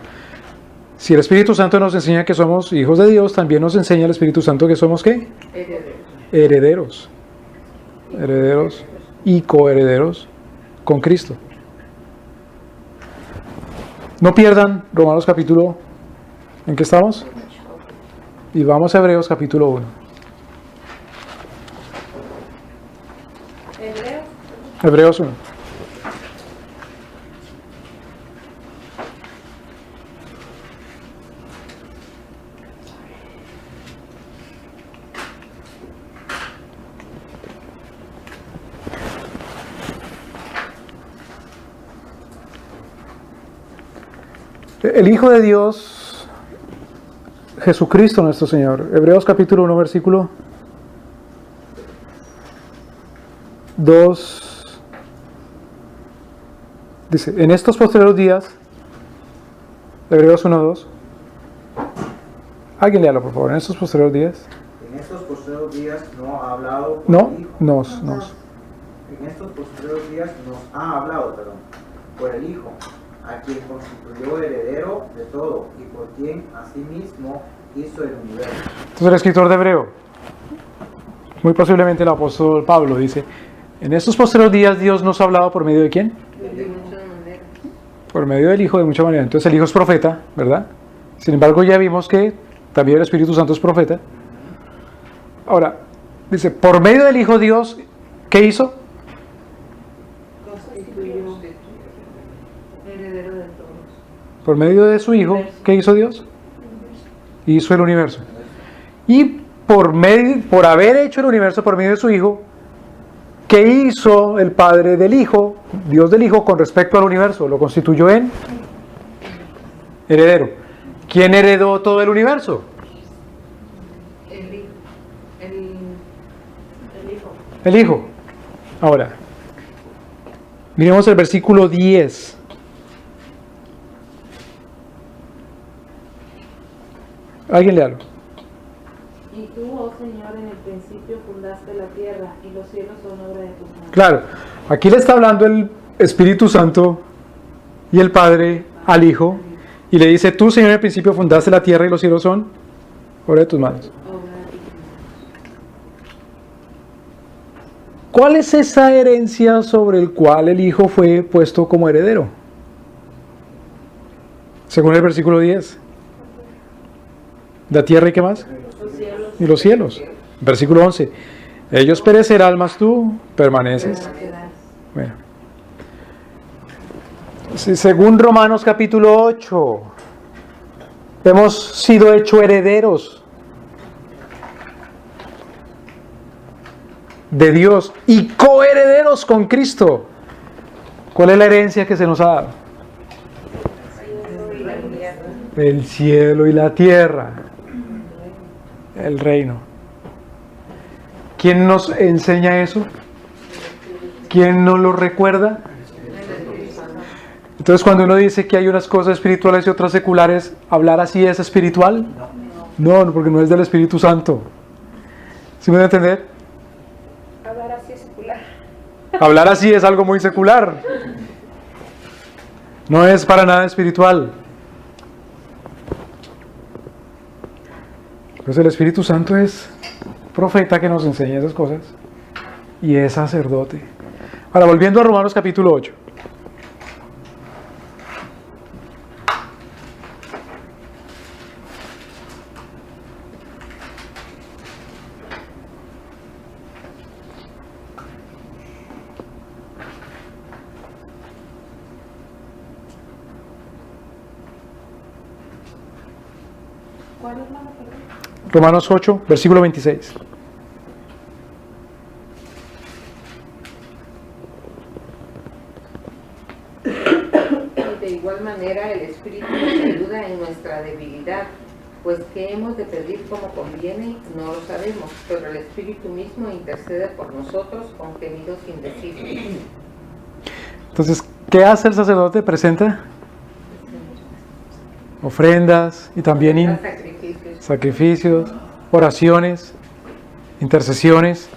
Si el Espíritu Santo nos enseña que somos hijos de Dios, también nos enseña el Espíritu Santo que somos ¿qué? Herederos. Herederos y coherederos con Cristo. No pierdan Romanos capítulo, ¿en qué estamos? Y vamos a Hebreos capítulo 1. Hebreos 1. El Hijo de Dios, Jesucristo nuestro Señor. Hebreos capítulo 1, versículo 2. Dice, en estos posteriores días, Hebreos 1, 2. Alguien léalo, por favor. En estos posteriores días. En estos posteriores días no ha hablado No, el Hijo. nos. En estos posteriores días nos ha hablado, por el Hijo, a quien constituyó heredero de todo y por quien asimismo hizo el universo. Entonces el escritor de Hebreo, muy posiblemente el apóstol Pablo, dice, en estos posteriores días Dios nos ha hablado por medio de ¿quién? De muchas maneras. Por medio del Hijo de muchas maneras. Entonces el Hijo es profeta, ¿verdad? Sin embargo ya vimos que también el Espíritu Santo es profeta. Ahora, dice, por medio del Hijo Dios, ¿qué hizo? Constituyó heredero de todos. Por medio de su Hijo, ¿qué hizo Dios? Hizo el universo. Y por haber hecho el universo por medio de su Hijo, ¿qué hizo el Padre del Hijo, Dios del Hijo, con respecto al universo? Lo constituyó en heredero. ¿Quién heredó todo el universo? El Hijo. Ahora, miremos el versículo 10. Alguien léalo. Y tú, oh Señor, en el principio fundaste la tierra, y los cielos son obra de tus manos. Claro, aquí le está hablando el Espíritu Santo y el Padre al Hijo, y le dice, tú, Señor, en el principio fundaste la tierra y los cielos son obra de tus manos. ¿Cuál es esa herencia sobre el cual el Hijo fue puesto como heredero? Según el versículo 10. ¿La tierra y qué más? Los cielos. Y los cielos. Versículo 11. Ellos perecerán, mas tú permaneces. Bueno. Sí, según Romanos capítulo 8, hemos sido hechos herederos de Dios y coherederos con Cristo. ¿Cuál es la herencia que se nos ha dado? El cielo y la tierra. El reino. ¿Quién nos enseña eso? ¿Quién nos lo recuerda? Entonces, cuando uno dice que hay unas cosas espirituales y otras seculares, ¿hablar así es espiritual? No, porque no es del Espíritu Santo. ¿Sí me van a entender? Hablar así es secular. Hablar así es algo muy secular. No es para nada espiritual. Pues el Espíritu Santo es profeta que nos enseña esas cosas y es sacerdote. Ahora, volviendo a Romanos capítulo 8. ¿Cuál hermano? Romanos 8, versículo 26. De igual manera, el Espíritu nos ayuda en nuestra debilidad, pues qué hemos de pedir como conviene, no lo sabemos, pero el Espíritu mismo intercede por nosotros con gemidos indecibles. Entonces, ¿qué hace el sacerdote? Presenta ofrendas y también sacrificios, oraciones, intercesiones.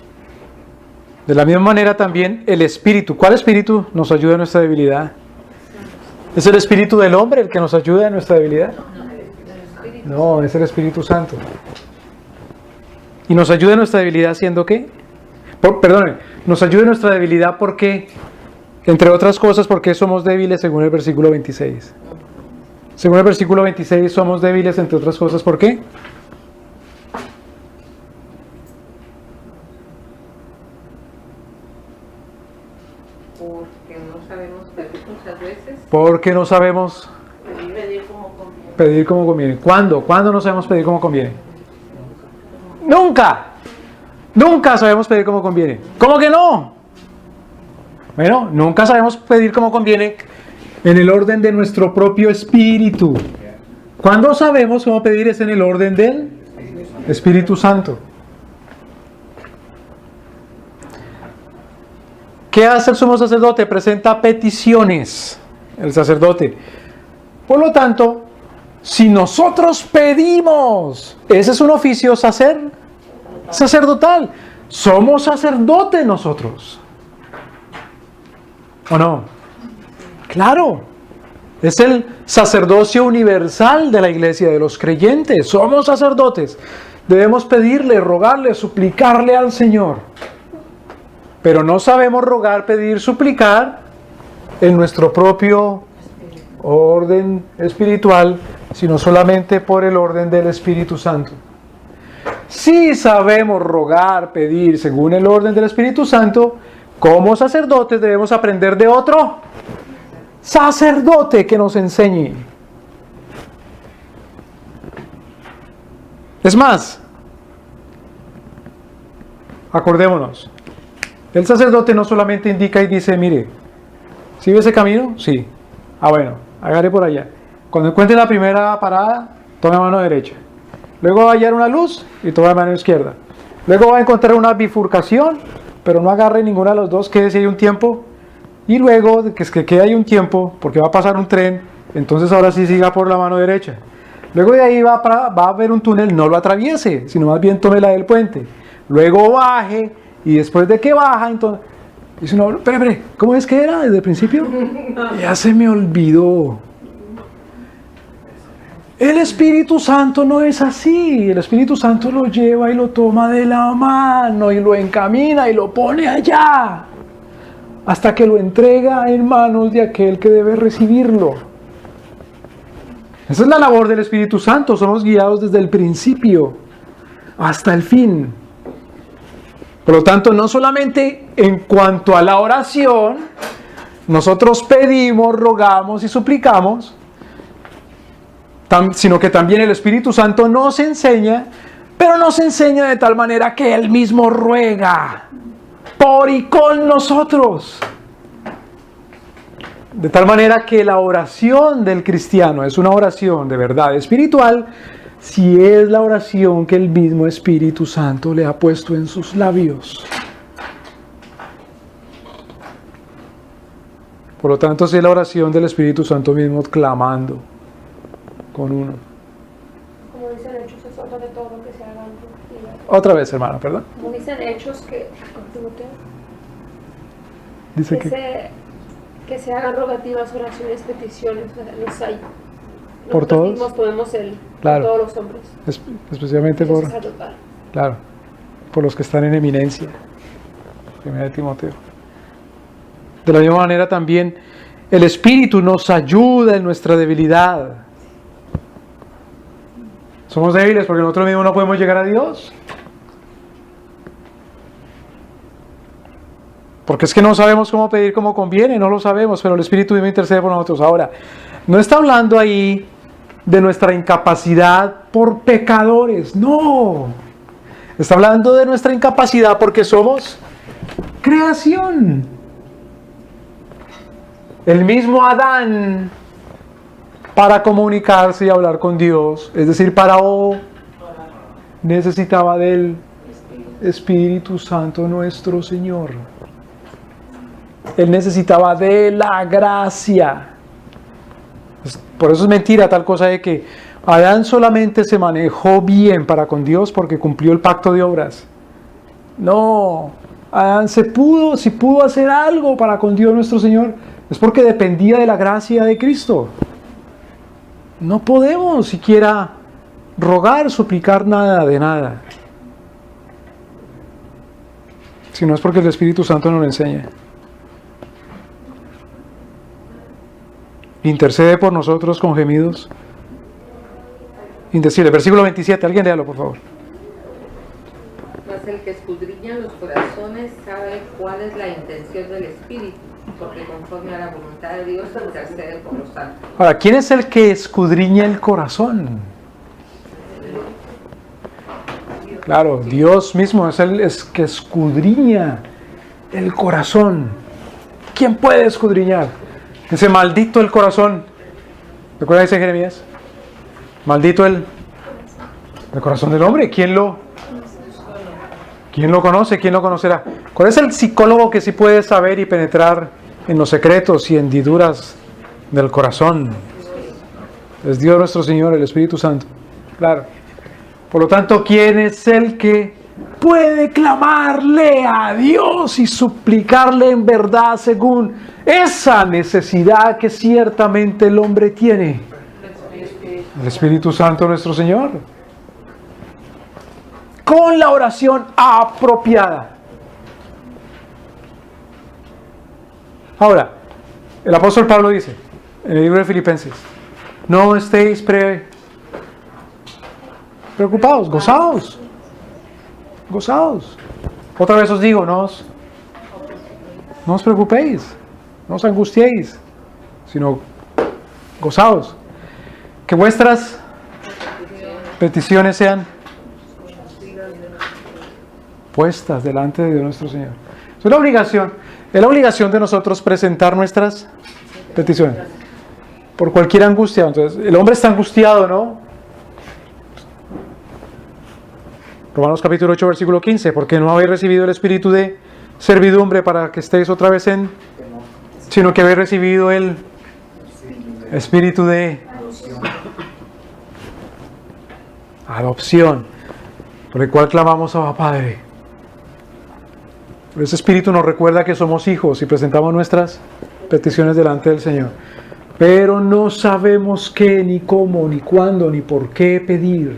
De la misma manera también el Espíritu. ¿Cuál Espíritu nos ayuda en nuestra debilidad? ¿Es el Espíritu del hombre el que nos ayuda en nuestra debilidad? No, es el Espíritu Santo. ¿Y nos ayuda en nuestra debilidad haciendo qué? Perdónenme, nos ayuda en nuestra debilidad porque, entre otras cosas, porque somos débiles según el versículo 26. Según el versículo 26 somos débiles, entre otras cosas, ¿por qué? Porque no sabemos pedir muchas veces. Porque no sabemos pedir como conviene. ¿Cuándo? ¿Cuándo no sabemos pedir como conviene? ¡Nunca! Nunca sabemos pedir como conviene. ¿Cómo que no? Bueno, nunca sabemos pedir como conviene en el orden de nuestro propio espíritu. ¿Cuándo sabemos cómo pedir? Es en el orden del Espíritu Santo. ¿Qué hace el sumo sacerdote? Presenta peticiones. El sacerdote. Por lo tanto, si nosotros pedimos, ese es un oficio sacerdotal. Somos sacerdotes nosotros. ¿O no? Claro. Es el sacerdocio universal de la iglesia, de los creyentes. Somos sacerdotes. Debemos pedirle, rogarle, suplicarle al Señor. Pero no sabemos rogar, pedir, suplicar en nuestro propio orden espiritual, sino solamente por el orden del Espíritu Santo. Si sabemos rogar, pedir según el orden del Espíritu Santo, como sacerdotes debemos aprender de otro sacerdote que nos enseñe. Es más, acordémonos, el sacerdote no solamente indica y dice, mire, ¿sí ve ese camino? Sí. Ah, bueno, agarre por allá. Cuando encuentre la primera parada, tome mano derecha. Luego va a hallar una luz y tome mano izquierda. Luego va a encontrar una bifurcación, pero no agarre ninguna de los dos, quédese ahí un tiempo. Y luego, de que quede ahí un tiempo, porque va a pasar un tren, entonces ahora sí siga por la mano derecha. Luego de ahí va a haber un túnel, no lo atraviese, sino más bien tome la del puente. Luego baje, y después de que baja, entonces... Dice uno, espere, ¿cómo es que era desde el principio? Ya se me olvidó. El Espíritu Santo no es así. El Espíritu Santo lo lleva y lo toma de la mano y lo encamina y lo pone allá, hasta que lo entrega en manos de aquel que debe recibirlo. Esa es la labor del Espíritu Santo. Somos guiados desde el principio hasta el fin. Por lo tanto, no solamente en cuanto a la oración, nosotros pedimos, rogamos y suplicamos, sino que también el Espíritu Santo nos enseña, pero nos enseña de tal manera que Él mismo ruega por y con nosotros. De tal manera que la oración del cristiano es una oración de verdad espiritual, si es la oración que el mismo Espíritu Santo le ha puesto en sus labios. Por lo tanto, si es la oración del Espíritu Santo mismo clamando con uno. Como dicen Hechos, es otra de todo lo que se hagan. Otra vez, hermano, perdón. Como dicen Hechos, que Dice que se hagan rogativas, oraciones, peticiones, los hay. ¿Por todos? Mismos podemos Claro. todos los hombres. Especialmente por... Sacerdotal. Claro, por los que están en eminencia. Primera de Timoteo. De la misma manera también, el Espíritu nos ayuda en nuestra debilidad. Somos débiles porque nosotros mismos no podemos llegar a Dios. Porque es que no sabemos cómo pedir como conviene, no lo sabemos, pero el Espíritu mismo intercede por nosotros. Ahora, no está hablando ahí de nuestra incapacidad por pecadores. No. Está hablando de nuestra incapacidad porque somos creación. El mismo Adán, para comunicarse y hablar con Dios, es decir, para necesitaba del Espíritu Santo nuestro Señor. Él necesitaba de la gracia. Por eso es mentira tal cosa de que Adán solamente se manejó bien para con Dios porque cumplió el pacto de obras. No, Adán si pudo hacer algo para con Dios nuestro Señor, es porque dependía de la gracia de Cristo. No podemos siquiera rogar, suplicar nada de nada, si no es porque el Espíritu Santo nos lo enseña. Intercede por nosotros con gemidos indecibles. Versículo 27, alguien léalo por favor. Mas el que escudriña los corazones sabe cuál es la intención del Espíritu, porque conforme a la voluntad de Dios intercede por los santos. Ahora, ¿quién es el que escudriña el corazón? Claro, Dios mismo es el que escudriña el corazón. ¿Quién puede escudriñar? Dice, maldito el corazón. ¿Recuerda ese Jeremías? Maldito el corazón del hombre. ¿Quién lo conoce? ¿Quién lo conocerá? ¿Cuál es el psicólogo que sí puede saber y penetrar en los secretos y hendiduras del corazón? Es Dios nuestro Señor, el Espíritu Santo. Claro. Por lo tanto, ¿quién es el que puede clamarle a Dios y suplicarle en verdad según esa necesidad que ciertamente el hombre tiene? El Espíritu Santo nuestro Señor. Con la oración apropiada. Ahora, el apóstol Pablo dice en el libro de Filipenses, no estéis preocupados, gozaos. Otra vez os digo, no os preocupéis, no os angustiéis, sino gozaos. Que vuestras peticiones sean puestas delante de Dios nuestro Señor. Es la obligación de nosotros presentar nuestras peticiones por cualquier angustia. Entonces, el hombre está angustiado, ¿no? Romanos capítulo 8, versículo 15, porque no habéis recibido el espíritu de servidumbre para que estéis otra vez sino que habéis recibido el espíritu de adopción, por el cual clamamos a Padre. Por ese espíritu nos recuerda que somos hijos y presentamos nuestras peticiones delante del Señor. Pero no sabemos qué, ni cómo, ni cuándo, ni por qué pedir.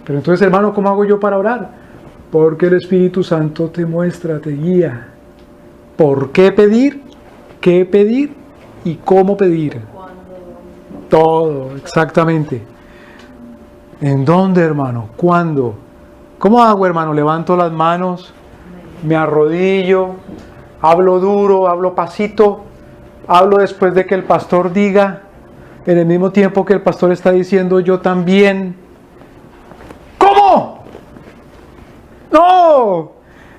Pero entonces, hermano, ¿cómo hago yo para orar? Porque el Espíritu Santo te muestra, te guía. ¿Por qué pedir y cómo pedir? Todo, exactamente. ¿En dónde, hermano? ¿Cuándo? ¿Cómo hago, hermano? Levanto las manos, me arrodillo, hablo duro, hablo pasito, hablo después de que el pastor diga, en el mismo tiempo que el pastor está diciendo, yo también. ¿Cómo? No,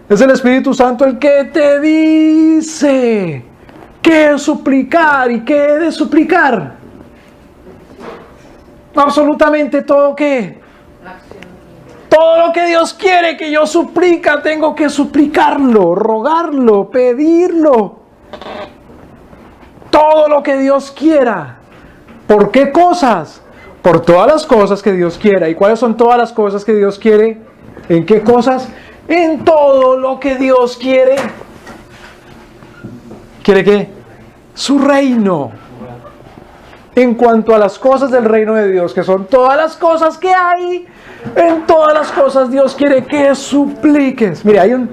es el Espíritu Santo el que te dice qué suplicar y qué he de suplicar. Absolutamente todo todo lo que Dios quiere que yo suplica, tengo que suplicarlo, rogarlo, pedirlo. Todo lo que Dios quiera. ¿Por qué cosas? Por todas las cosas que Dios quiera. ¿Y cuáles son todas las cosas que Dios quiere? ¿En qué cosas? En todo lo que Dios quiere. ¿Quiere qué? Su reino. En cuanto a las cosas del reino de Dios, que son todas las cosas que hay, en todas las cosas Dios quiere que supliques. Mire, hay un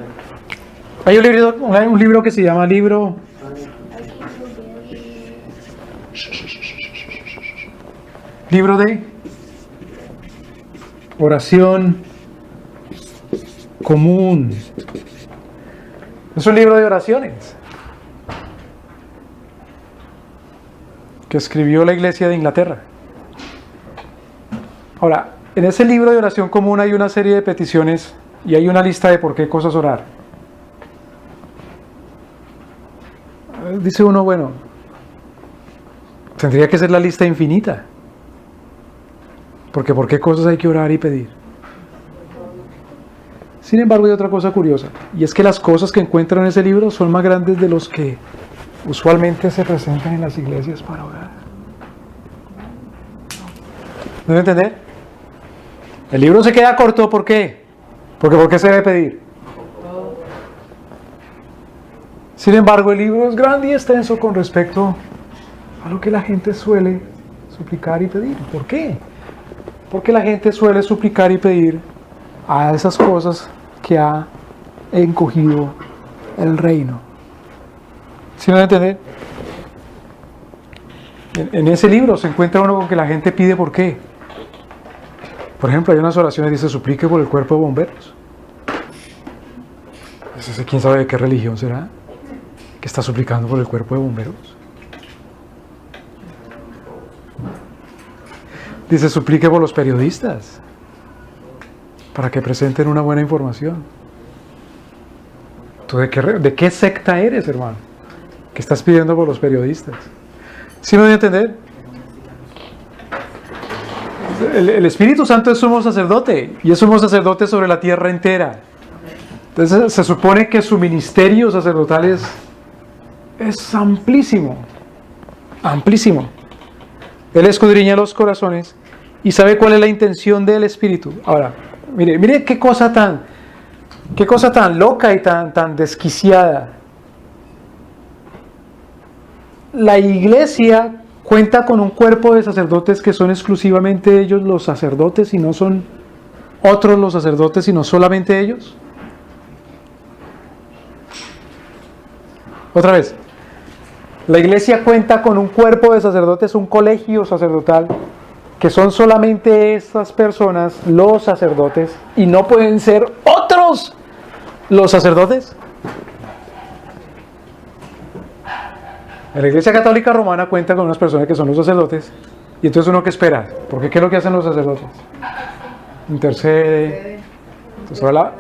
libro que se llama libro de oración común. Es un libro de oraciones que escribió la Iglesia de Inglaterra. Ahora, en ese libro de oración común hay una serie de peticiones y hay una lista de por qué cosas orar. Dice uno, bueno, tendría que ser la lista infinita. Porque por qué cosas hay que orar y pedir. Sin embargo, hay otra cosa curiosa, y es que las cosas que encuentran en ese libro son más grandes de los que usualmente se presentan en las iglesias para orar. ¿No entender? El libro se queda corto, ¿por qué? Porque ¿por qué se debe pedir? Sin embargo, el libro es grande y extenso con respecto a lo que la gente suele suplicar y pedir. ¿Por qué? Porque la gente suele suplicar y pedir a esas cosas que ha encogido el reino. ¿Sí me van a entender? En ese libro se encuentra uno con que la gente pide ¿por qué? Por ejemplo, hay unas oraciones que dice suplique por el cuerpo de bomberos. Ese, ¿quién sabe de qué religión será? Que está suplicando por el cuerpo de bomberos. Dice suplique por los periodistas para que presenten una buena información. ¿Tú de qué secta eres, hermano? ¿Qué estás pidiendo por los periodistas? ¿Sí me voy a entender? El Espíritu Santo es sumo sacerdote y es sumo sacerdote sobre la tierra entera. Entonces se supone que su ministerio sacerdotal es amplísimo, amplísimo. Él escudriña los corazones y sabe cuál es la intención del Espíritu. Ahora, mire qué cosa tan loca y tan desquiciada. La iglesia cuenta con un cuerpo de sacerdotes que son exclusivamente ellos los sacerdotes y no son otros los sacerdotes, sino solamente ellos. Otra vez, la iglesia cuenta con un cuerpo de sacerdotes, un colegio sacerdotal, que son solamente estas personas, los sacerdotes, y no pueden ser otros los sacerdotes. La Iglesia Católica Romana cuenta con unas personas que son los sacerdotes, y entonces uno ¿qué espera? Porque ¿qué es lo que hacen los sacerdotes? Intercede. Entonces ahora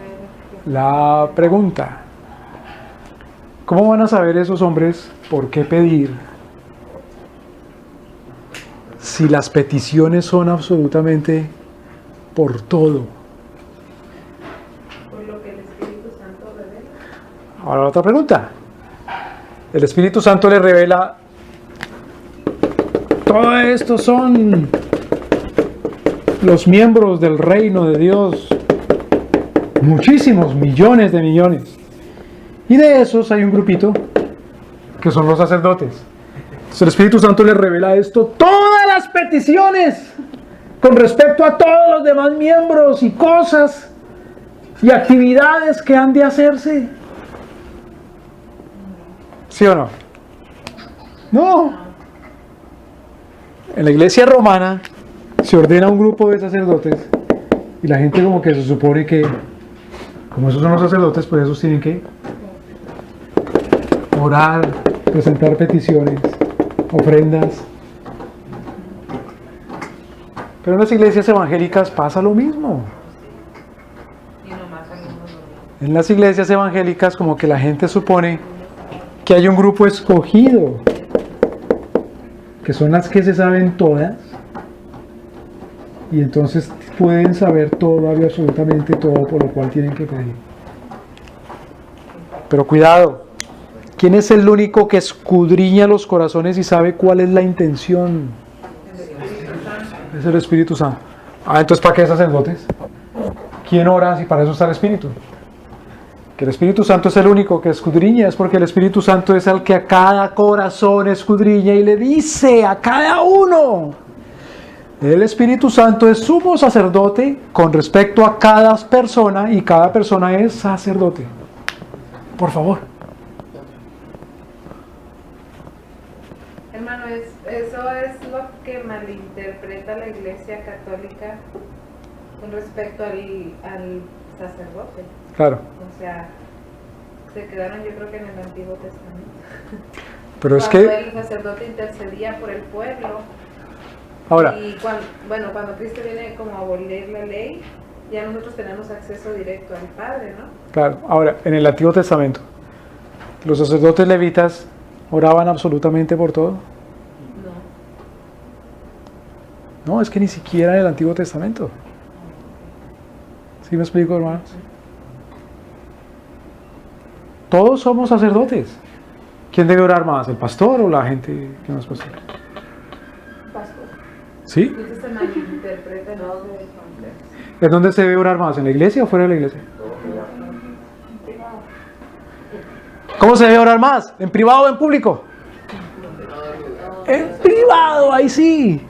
la pregunta, ¿cómo van a saber esos hombres por qué pedir si las peticiones son absolutamente por todo? Por lo que el Espíritu Santo revela. Ahora otra pregunta. El Espíritu Santo le revela, todo esto son los miembros del reino de Dios, muchísimos, millones de millones. Y de esos hay un grupito que son los sacerdotes. Entonces el Espíritu Santo le revela esto, todas las peticiones con respecto a todos los demás miembros y cosas y actividades que han de hacerse. ¿Sí o no? No. En la iglesia romana se ordena un grupo de sacerdotes y la gente como que se supone que, como esos son los sacerdotes, pues esos tienen que orar, presentar peticiones, ofrendas. Pero en las iglesias evangélicas pasa lo mismo. En las iglesias evangélicas como que la gente supone que hay un grupo escogido, que son las que se saben todas, y entonces pueden saber todo, absolutamente todo, por lo cual tienen que pedir. Pero cuidado, ¿quién es el único que escudriña los corazones y sabe cuál es la intención? Es el Espíritu Santo. Entonces ¿para qué sacerdotes? ¿Quién ora si para eso está el Espíritu? Que el Espíritu Santo es el único que escudriña, es porque el Espíritu Santo es el que a cada corazón escudriña y le dice a cada uno. El Espíritu Santo es sumo sacerdote con respecto a cada persona y cada persona es sacerdote. Por favor. Hermano, eso es lo que malinterpreta la Iglesia Católica con respecto al sacerdote. Claro. O sea, se quedaron yo creo que en el Antiguo Testamento. Pero es Cuando que el sacerdote intercedía por el pueblo, Ahora, Y cuando Cristo viene como a abolir la ley, ya nosotros tenemos acceso directo al Padre, ¿no? claro, ahora, en el Antiguo Testamento, los sacerdotes levitas oraban absolutamente por todo. No. No, es que ni siquiera en el Antiguo Testamento. ¿Sí me explico, hermanos? Todos somos sacerdotes. ¿Quién debe orar más? ¿El pastor o la gente que no es pastor? Pastor. ¿Sí? Entonces se malinterpreta todo el contexto. ¿En dónde se debe orar más? ¿En la iglesia o fuera de la iglesia? Privado. ¿Cómo se debe orar más? ¿En privado o en público? En privado, ahí sí.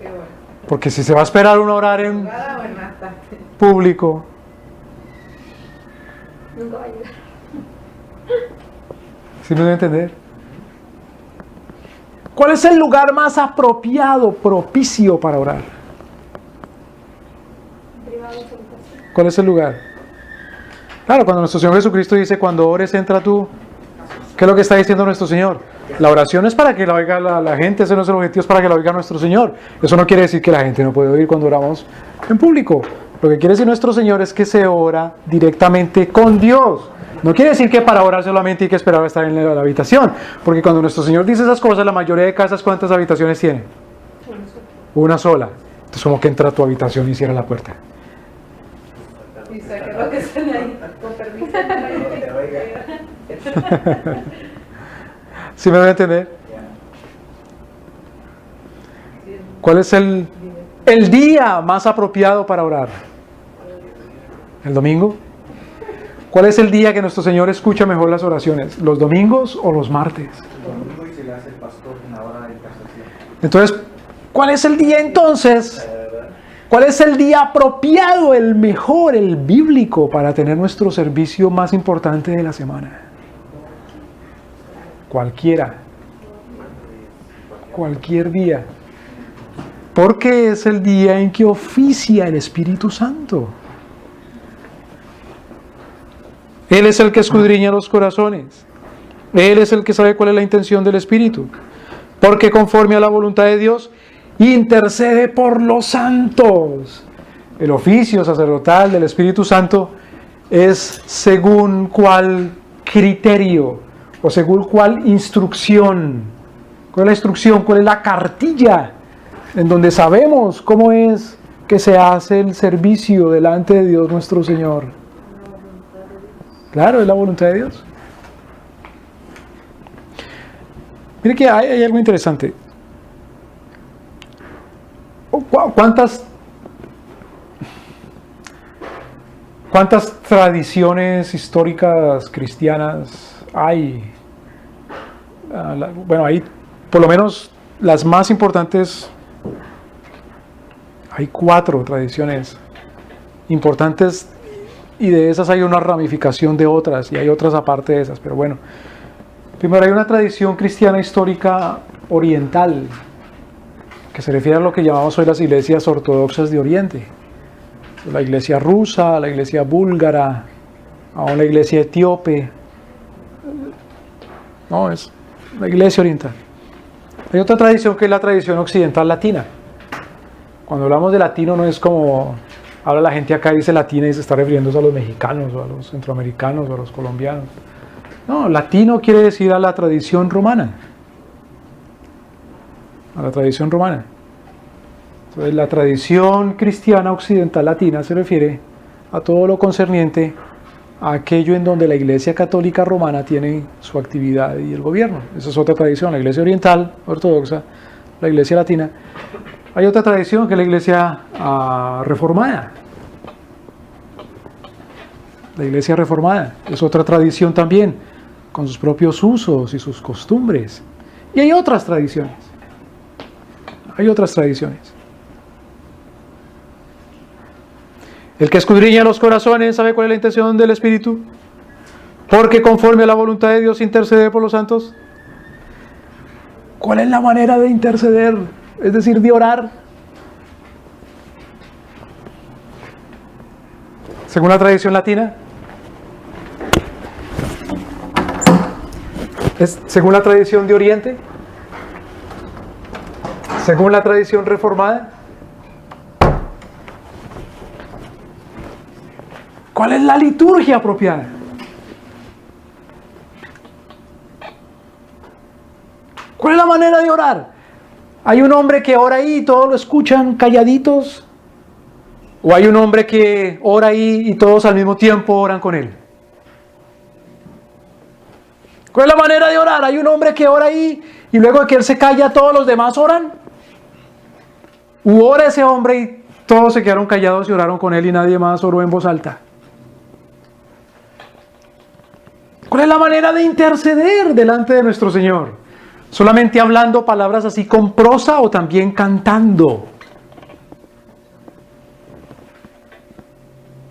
Qué bueno. Porque si se va a esperar uno a orar en Nada o en nada. público, Nunca va a llegar. ¿sí me debe entender? ¿Cuál es el lugar más apropiado, propicio para orar? Privado y solitario. ¿Cuál es el lugar? Claro, cuando nuestro Señor Jesucristo dice, cuando ores, entra tú. ¿Qué es lo que está diciendo nuestro Señor? La oración es para que la oiga la gente, ese no es el objetivo, es para que la oiga nuestro Señor. Eso no quiere decir que la gente no puede oír cuando oramos en público. Lo que quiere decir nuestro Señor es que se ora directamente con Dios. No quiere decir que para orar solamente hay que esperar a estar en la habitación. Porque cuando nuestro Señor dice esas cosas, la mayoría de casas, ¿cuántas habitaciones tienen? Una sola. Entonces, como que entra a tu habitación y cierra la puerta. Y saque lo que sale ahí. Con permiso. ¿Sí me voy a entender? ¿Cuál es el día más apropiado para orar? ¿El domingo? ¿Cuál es el día que nuestro Señor escucha mejor las oraciones? ¿Los domingos o los martes? Domingo y se le hace el pastor en la hora de intercesión. Entonces, ¿cuál es el día entonces? ¿Cuál es el día apropiado, el mejor, el bíblico para tener nuestro servicio más importante de la semana? Cualquiera. Cualquier día. Porque es el día en que oficia el Espíritu Santo. Él es el que escudriña los corazones. Él es el que sabe cuál es la intención del Espíritu. Porque conforme a la voluntad de Dios, intercede por los santos. El oficio sacerdotal del Espíritu Santo es según cuál criterio o según cuál instrucción. ¿Cuál es la instrucción? ¿Cuál es la cartilla en donde sabemos cómo es que se hace el servicio delante de Dios nuestro Señor? Claro, es la voluntad de Dios. Mire que hay algo interesante. ¿Cuántas tradiciones históricas cristianas hay? Bueno, hay por lo menos las más importantes. Hay 4 tradiciones importantes y de esas hay una ramificación de otras y hay otras aparte de esas, pero bueno. Primero hay una tradición cristiana histórica oriental que se refiere a lo que llamamos hoy las iglesias ortodoxas de Oriente. La iglesia rusa, la iglesia búlgara, aún la iglesia etíope. No, es la iglesia oriental. Hay otra tradición que es la tradición occidental latina. Cuando hablamos de latino no es como habla la gente acá y dice latina y se está refiriéndose a los mexicanos o a los centroamericanos o a los colombianos. No, latino quiere decir a la tradición romana. A la tradición romana. Entonces, la tradición cristiana occidental latina se refiere a todo lo concerniente a aquello en donde la Iglesia Católica Romana tiene su actividad y el gobierno. Esa es otra tradición, la Iglesia Oriental, ortodoxa, la Iglesia Latina. Hay otra tradición que es la Iglesia Reformada. La Iglesia Reformada es otra tradición también, con sus propios usos y sus costumbres. Y hay otras tradiciones. Hay otras tradiciones. El que escudriña los corazones sabe cuál es la intención del Espíritu, porque conforme a la voluntad de Dios intercede por los santos. ¿Cuál es la manera de interceder? Es decir, de orar. Según la tradición latina, según la tradición de Oriente, según la tradición reformada? ¿Cuál es la liturgia apropiada? ¿Cuál es la manera de orar? ¿Hay un hombre que ora ahí y todos lo escuchan calladitos? ¿O hay un hombre que ora ahí y todos al mismo tiempo oran con él? ¿Cuál es la manera de orar? ¿Hay un hombre que ora ahí y luego de que él se calla todos los demás oran? ¿U ora ese hombre y todos se quedaron callados y oraron con él y nadie más oró en voz alta? ¿Cuál es la manera de interceder delante de nuestro Señor? ¿Solamente hablando palabras así con prosa o también cantando?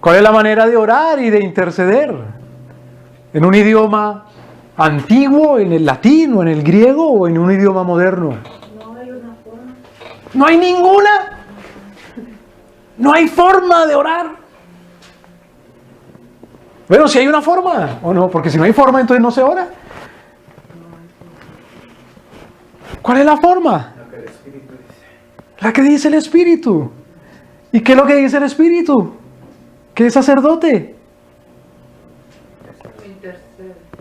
¿Cuál es la manera de orar y de interceder? ¿En un idioma antiguo, en el latín o en el griego o en un idioma moderno? No hay una forma. No hay ninguna. No hay forma de orar. Bueno, si hay una forma o no, porque si no hay forma entonces no se ora. ¿Cuál es la forma? Lo que el Espíritu dice. La que dice el Espíritu. ¿Y qué es lo que dice el Espíritu? Que es sacerdote.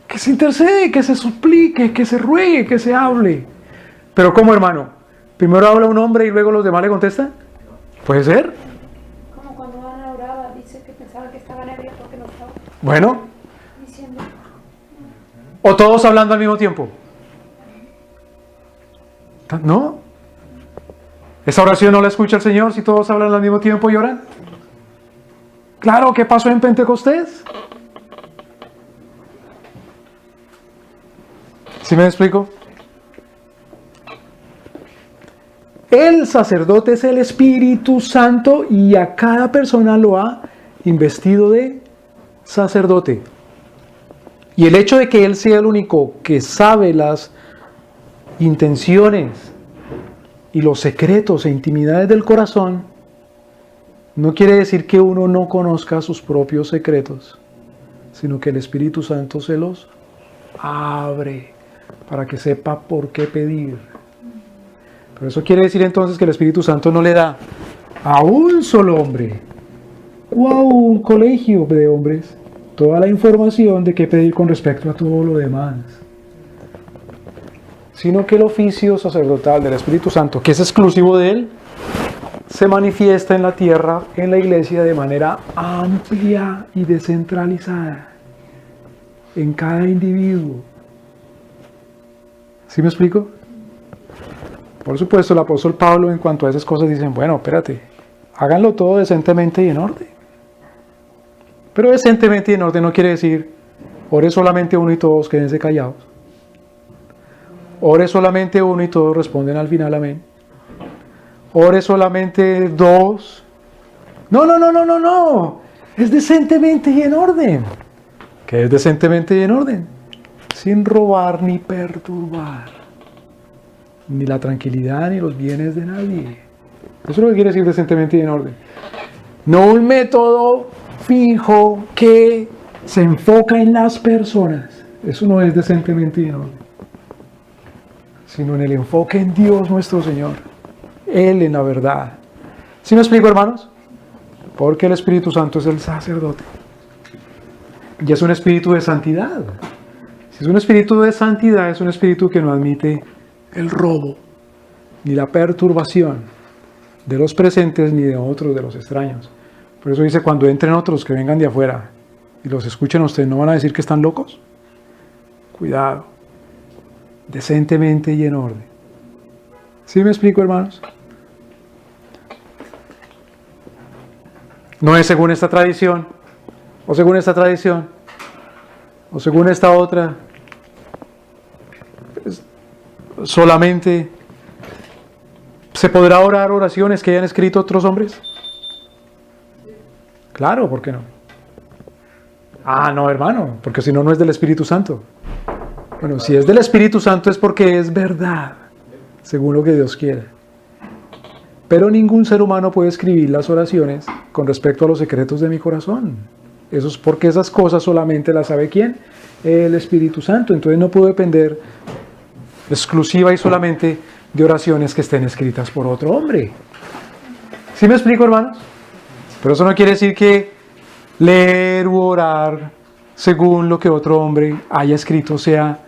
Que se intercede, que se suplique, que se ruegue, que se hable. Pero ¿cómo, hermano? ¿Primero habla un hombre y luego los demás le contestan? ¿Puede ser? Como cuando Ana oraba, dice que pensaba que estaba ebria porque no estaba Bueno. diciendo. ¿O todos hablando al mismo tiempo? ¿No? ¿Esa oración no la escucha el Señor si todos hablan al mismo tiempo y oran? Claro, ¿qué pasó en Pentecostés? ¿Sí me explico? El sacerdote es el Espíritu Santo y a cada persona lo ha investido de sacerdote. Y el hecho de que Él sea el único que sabe las intenciones y los secretos e intimidades del corazón, no quiere decir que uno no conozca sus propios secretos, sino que el Espíritu Santo se los abre para que sepa por qué pedir. Pero eso quiere decir entonces que el Espíritu Santo no le da a un solo hombre o a un colegio de hombres toda la información de qué pedir con respecto a todo lo demás, sino que el oficio sacerdotal del Espíritu Santo, que es exclusivo de Él, se manifiesta en la tierra, en la iglesia, de manera amplia y descentralizada, en cada individuo. ¿Sí me explico? Por supuesto, el apóstol Pablo, en cuanto a esas cosas, dicen, bueno, espérate, háganlo todo decentemente y en orden. Pero decentemente y en orden no quiere decir, ore solamente uno y todos quédense callados. Ore solamente uno y todos responden al final amén. Ore solamente dos. No. Es decentemente y en orden. ¿Qué es decentemente y en orden? Sin robar ni perturbar ni la tranquilidad ni los bienes de nadie. Eso es lo que quiere decir decentemente y en orden. No un método fijo que se enfoca en las personas. Eso no es decentemente y en orden, sino en el enfoque en Dios nuestro Señor, Él en la verdad. ¿Sí me explico, hermanos? Porque el Espíritu Santo es el sacerdote y es un espíritu de santidad. Si es un espíritu de santidad, es un espíritu que no admite el robo ni la perturbación de los presentes ni de otros, de los extraños. Por eso dice, cuando entren otros que vengan de afuera y los escuchen a ustedes, ¿no van a decir que están locos? Cuidado. Decentemente y en orden. ¿Sí me explico, hermanos? No es según esta tradición, o según esta tradición, o según esta otra. Solamente se podrá orar oraciones que hayan escrito otros hombres. Claro, ¿por qué no? Ah, no, hermano, porque si no, no es del Espíritu Santo. Bueno, si es del Espíritu Santo es porque es verdad, según lo que Dios quiere. Pero ningún ser humano puede escribir las oraciones con respecto a los secretos de mi corazón. Eso es porque esas cosas solamente las sabe ¿quién? El Espíritu Santo. Entonces no puedo depender exclusiva y solamente de oraciones que estén escritas por otro hombre. ¿Sí me explico, hermanos? Pero eso no quiere decir que leer u orar según lo que otro hombre haya escrito sea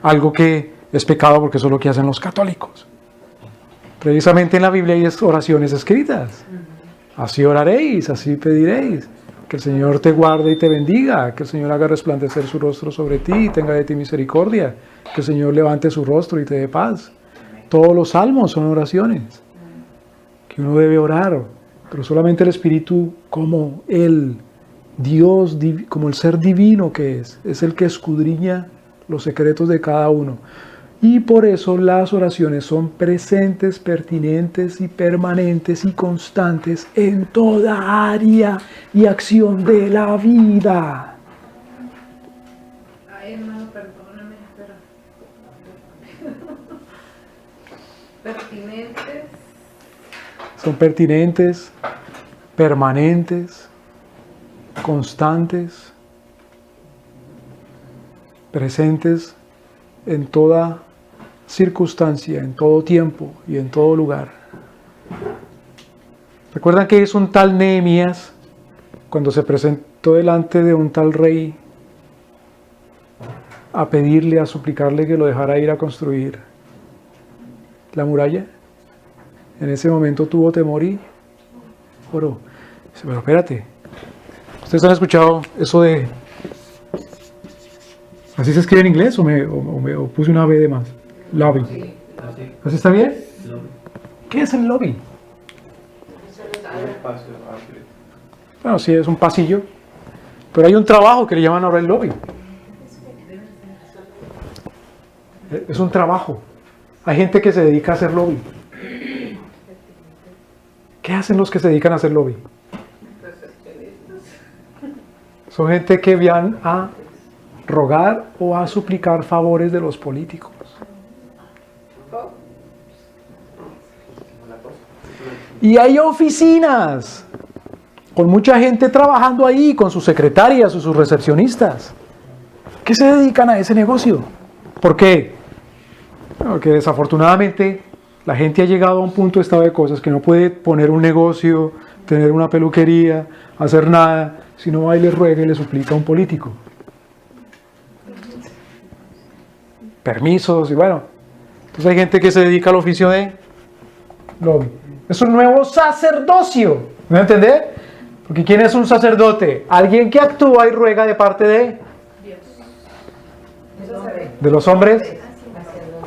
algo que es pecado, porque eso es lo que hacen los católicos. Precisamente en la Biblia hay oraciones escritas. Así oraréis, así pediréis. Que el Señor te guarde y te bendiga, que el Señor haga resplandecer su rostro sobre ti y tenga de ti misericordia, que el Señor levante su rostro y te dé paz. Todos los salmos son oraciones que uno debe orar, pero solamente el Espíritu, como el Dios, como el ser divino que es el que escudriña los secretos de cada uno. Y por eso las oraciones son presentes, pertinentes y permanentes y constantes en toda área y acción de la vida. Ay, hermano, perdóname, pero... pertinentes. Son pertinentes, permanentes, constantes, presentes en toda circunstancia, en todo tiempo y en todo lugar. ¿Recuerdan que es un tal Nehemías cuando se presentó delante de un tal rey a pedirle, a suplicarle que lo dejara ir a construir la muralla? En ese momento tuvo temor y oró. Dice, pero espérate, ¿ustedes han escuchado eso de... ¿Así se escribe en inglés o puse una B de más? Lobby. ¿Así está bien? ¿Qué es el lobby? Bueno, sí, es un pasillo, pero hay un trabajo que le llaman ahora el lobby. Es un trabajo. Hay gente que se dedica a hacer lobby. ¿Qué hacen los que se dedican a hacer lobby? Son gente que van a rogar o a suplicar favores de los políticos. Y hay oficinas con mucha gente trabajando ahí, con sus secretarias o sus recepcionistas, que se dedican a ese negocio. ¿Por qué? Porque desafortunadamente la gente ha llegado a un punto de estado de cosas que no puede poner un negocio, tener una peluquería, hacer nada, si no va y le ruega y le suplica a un político. Permisos y bueno. Entonces hay gente que se dedica al oficio de lobby. Es un nuevo sacerdocio. ¿Me entendés? Porque ¿quién es un sacerdote? Alguien que actúa y ruega de parte de Dios. De los hombres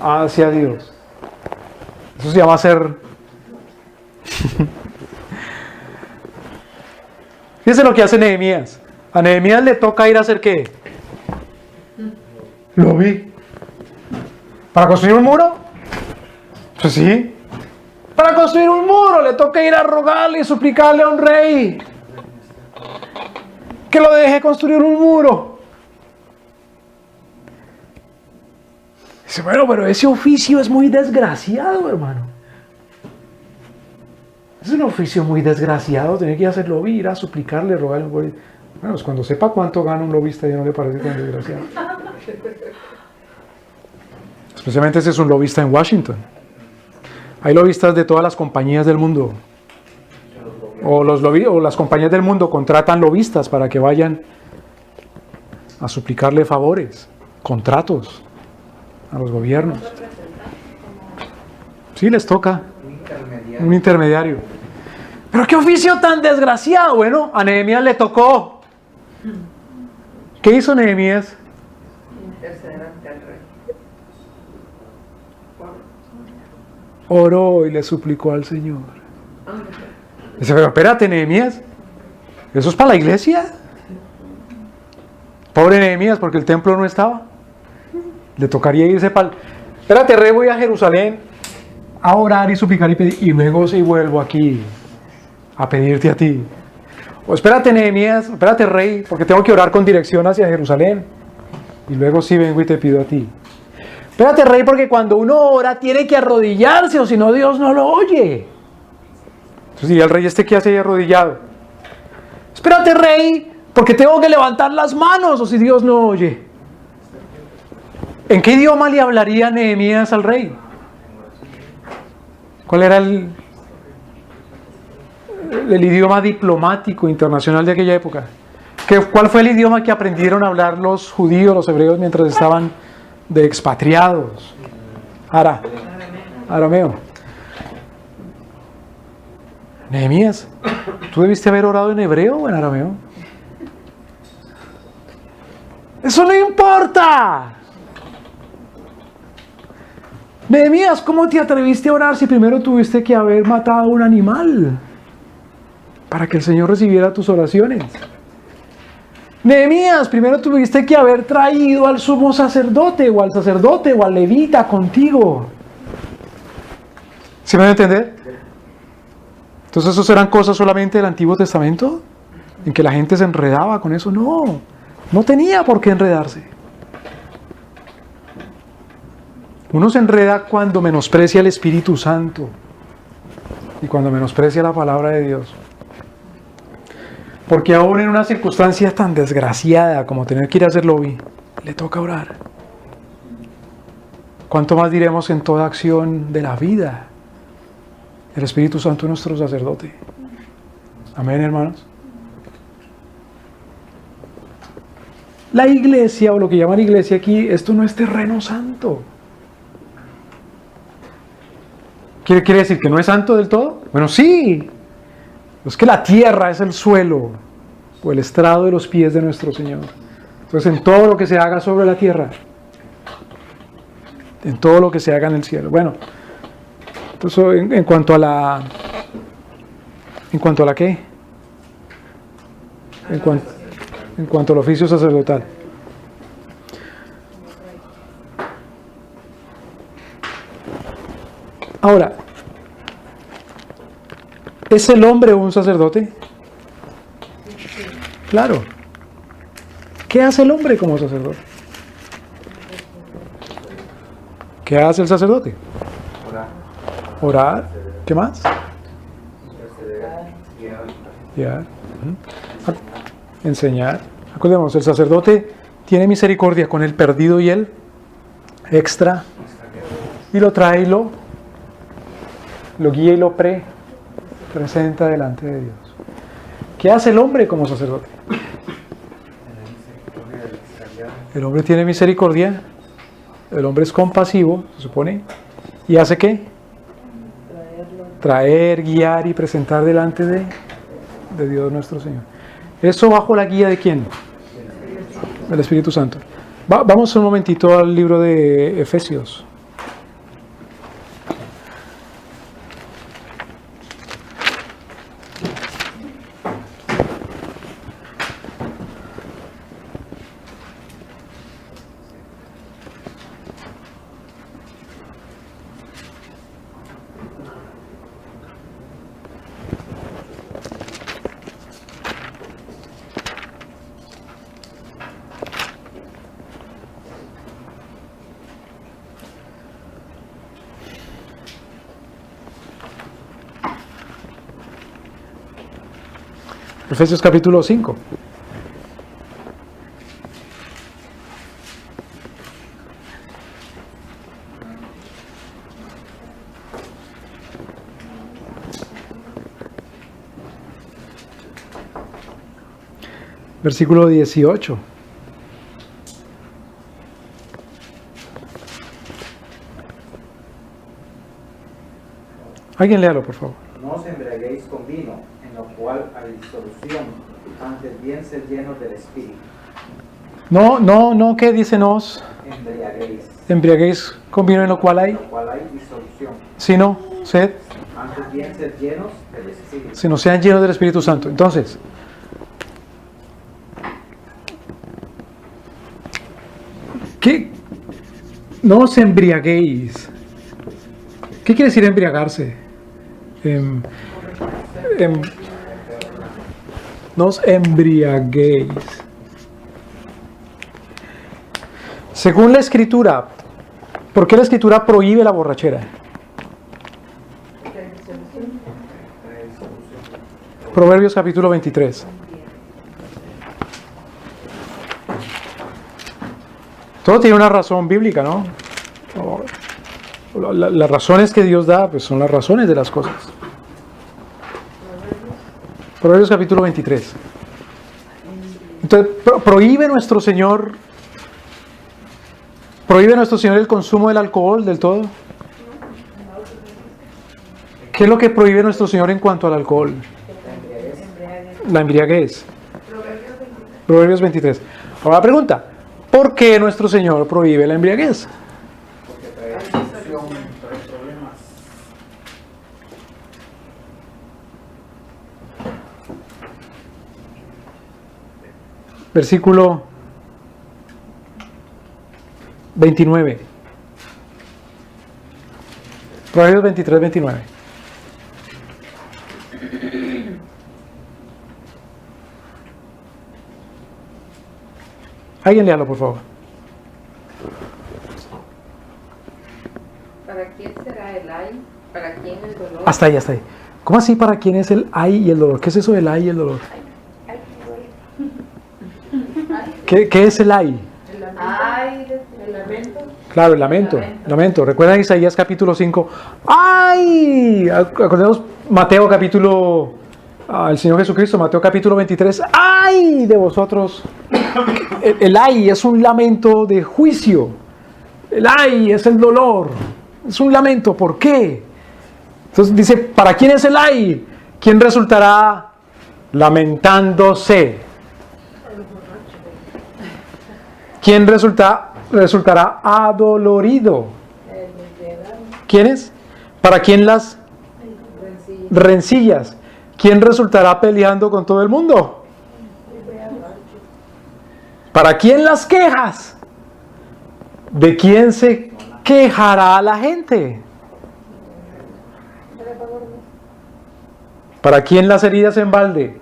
hacia Dios. Eso se llama ser. Fíjense lo que hace Nehemías. A Nehemías le toca ir a hacer ¿qué? Lobby. ¿Para construir un muro? Pues sí. Para construir un muro le toca ir a rogarle y suplicarle a un rey que lo deje construir un muro. Dice, bueno, pero ese oficio es muy desgraciado, hermano. Es un oficio muy desgraciado, tener que hacer lobby, ir a suplicarle, rogarle. Bueno, pues cuando sepa cuánto gana un lobista ya no le parece tan desgraciado. Especialmente ese es un lobista en Washington. Hay lobistas de todas las compañías del mundo. O las compañías del mundo contratan lobistas para que vayan a suplicarle favores, contratos a los gobiernos. Sí, les toca un intermediario. Pero qué oficio tan desgraciado. Bueno, a Nehemías le tocó. ¿Qué hizo Nehemías? Interceder ante el rey. Oró y le suplicó al Señor. Dice, pero espérate, Nehemías, ¿eso es para la iglesia? Pobre Nehemías, porque el templo no estaba. Le tocaría irse para... Espérate, rey, voy a Jerusalén a orar y suplicar y pedir, y luego sí vuelvo aquí a pedirte a ti. O espérate, Nehemías, espérate, rey, porque tengo que orar con dirección hacia Jerusalén, y luego sí vengo y te pido a ti. Espérate, rey, porque cuando uno ora tiene que arrodillarse, o si no Dios no lo oye. Entonces, ¿y el rey qué hace ahí arrodillado? Espérate, rey, porque tengo que levantar las manos, o si Dios no oye. ¿En qué idioma le hablaría Nehemías al rey? ¿Cuál era el idioma diplomático internacional de aquella época? ¿Cuál fue el idioma que aprendieron a hablar los judíos, los hebreos, mientras estaban de expatriados? Arameo. Nehemías, ¿tú debiste haber orado en hebreo o en arameo? ¡Eso no importa! Nehemías, ¿cómo te atreviste a orar si primero tuviste que haber matado a un animal para que el Señor recibiera tus oraciones? Nehemías, primero tuviste que haber traído al sumo sacerdote o al levita contigo. ¿Sí me van a entender? Entonces, ¿esos eran cosas solamente del Antiguo Testamento? ¿En que la gente se enredaba con eso? No tenía por qué enredarse. Uno se enreda cuando menosprecia el Espíritu Santo y cuando menosprecia la palabra de Dios. Porque aún en una circunstancia tan desgraciada como tener que ir a hacer lobby, le toca orar. ¿Cuánto más diremos en toda acción de la vida? El Espíritu Santo es nuestro sacerdote. Amén, hermanos. La iglesia, o lo que llaman iglesia aquí, esto no es terreno santo. ¿Quiere decir que no es santo del todo? Bueno, sí. Es que la tierra es el suelo o el estrado de los pies de nuestro Señor. Entonces, en todo lo que se haga sobre la tierra, en todo lo que se haga en el cielo. Bueno, entonces, en cuanto a la ¿qué? En cuanto al oficio sacerdotal. Ahora, ¿es el hombre un sacerdote? Claro. ¿Qué hace el hombre como sacerdote? ¿Qué hace el sacerdote? Orar. ¿Qué más? Guiar. Enseñar. Acordemos, el sacerdote tiene misericordia con el perdido y el extra, y lo trae y lo guía y lo presenta delante de Dios. ¿Qué hace el hombre como sacerdote? El hombre tiene misericordia, el hombre es compasivo, se supone, ¿y hace qué? Traer, guiar y presentar delante de Dios nuestro Señor. ¿Eso bajo la guía de quién? Del Espíritu Santo. Vamos un momentito al libro de Efesios. Efesios capítulo 5. Versículo 18. Alguien léalo, por favor. No os embriaguéis con vino, en lo cual hay disolución, antes bien sed llenos del Espíritu. No, ¿qué dice nos? Embriaguéis con vino en lo cual hay disolución. Sino, sed. Antes bien sed llenos del Espíritu. Si no sean llenos del Espíritu Santo. Entonces, ¿qué? No os embriaguéis. ¿Qué quiere decir embriagarse? No os embriaguéis. Según la Escritura, ¿por qué la Escritura prohíbe la borrachera? Proverbios capítulo 23. Todo tiene una razón bíblica, ¿no? Las razones que Dios da, pues son las razones de las cosas. Proverbios capítulo 23. Entonces, prohíbe nuestro Señor el consumo del alcohol del todo. ¿Qué es lo que prohíbe nuestro Señor en cuanto al alcohol? La embriaguez. Proverbios 23. Ahora la pregunta, ¿por qué nuestro Señor prohíbe la embriaguez? Porque trae discusión, trae problemas. Versículo 29. Proverbios 23, 29. Alguien léalo, por favor. ¿Para quién será el ay? ¿Para quién el dolor? Hasta ahí, hasta ahí. ¿Cómo así para quién es el ay y el dolor? ¿Qué es eso del ay y el dolor? Ay, duele. ¿Qué es el ay? Ay, el lamento. Claro, el lamento. Lamento. ¿Recuerdan Isaías capítulo 5? ¡Ay! Acordemos Mateo capítulo... el Señor Jesucristo, Mateo capítulo 23. ¡Ay de vosotros! El ay es un lamento de juicio. El ay es el dolor. Es un lamento. ¿Por qué? Entonces dice, ¿para quién es el ay? ¿Quién resultará lamentándose? ¿Quién resultará adolorido? ¿Quiénes? ¿Para quién las rencillas? ¿Quién resultará peleando con todo el mundo? ¿Para quién las quejas? ¿De quién se quejará la gente? ¿Para quién las heridas en balde?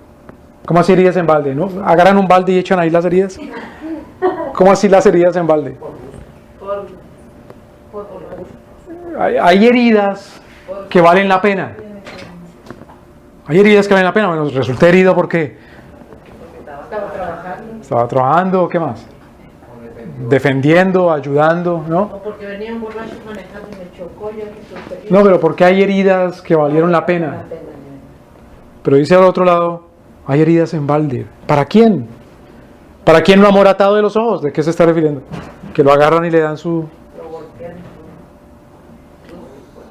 ¿Cómo así heridas en balde? ¿No? Agarran un balde y echan ahí las heridas. ¿Cómo así las heridas en balde? Hay heridas que valen la pena. Hay heridas que valen la pena. Bueno, resulté herido porque estaba trabajando, ¿qué más? Defendiendo, ayudando, ¿no? O porque venía un borracho manejando y me chocó, yo que No, pero porque hay heridas que valieron la pena. Pero dice al otro lado, hay heridas en balde. ¿Para quién? ¿Para quién lo ha moratado de los ojos? ¿De qué se está refiriendo? Que lo agarran y le dan su...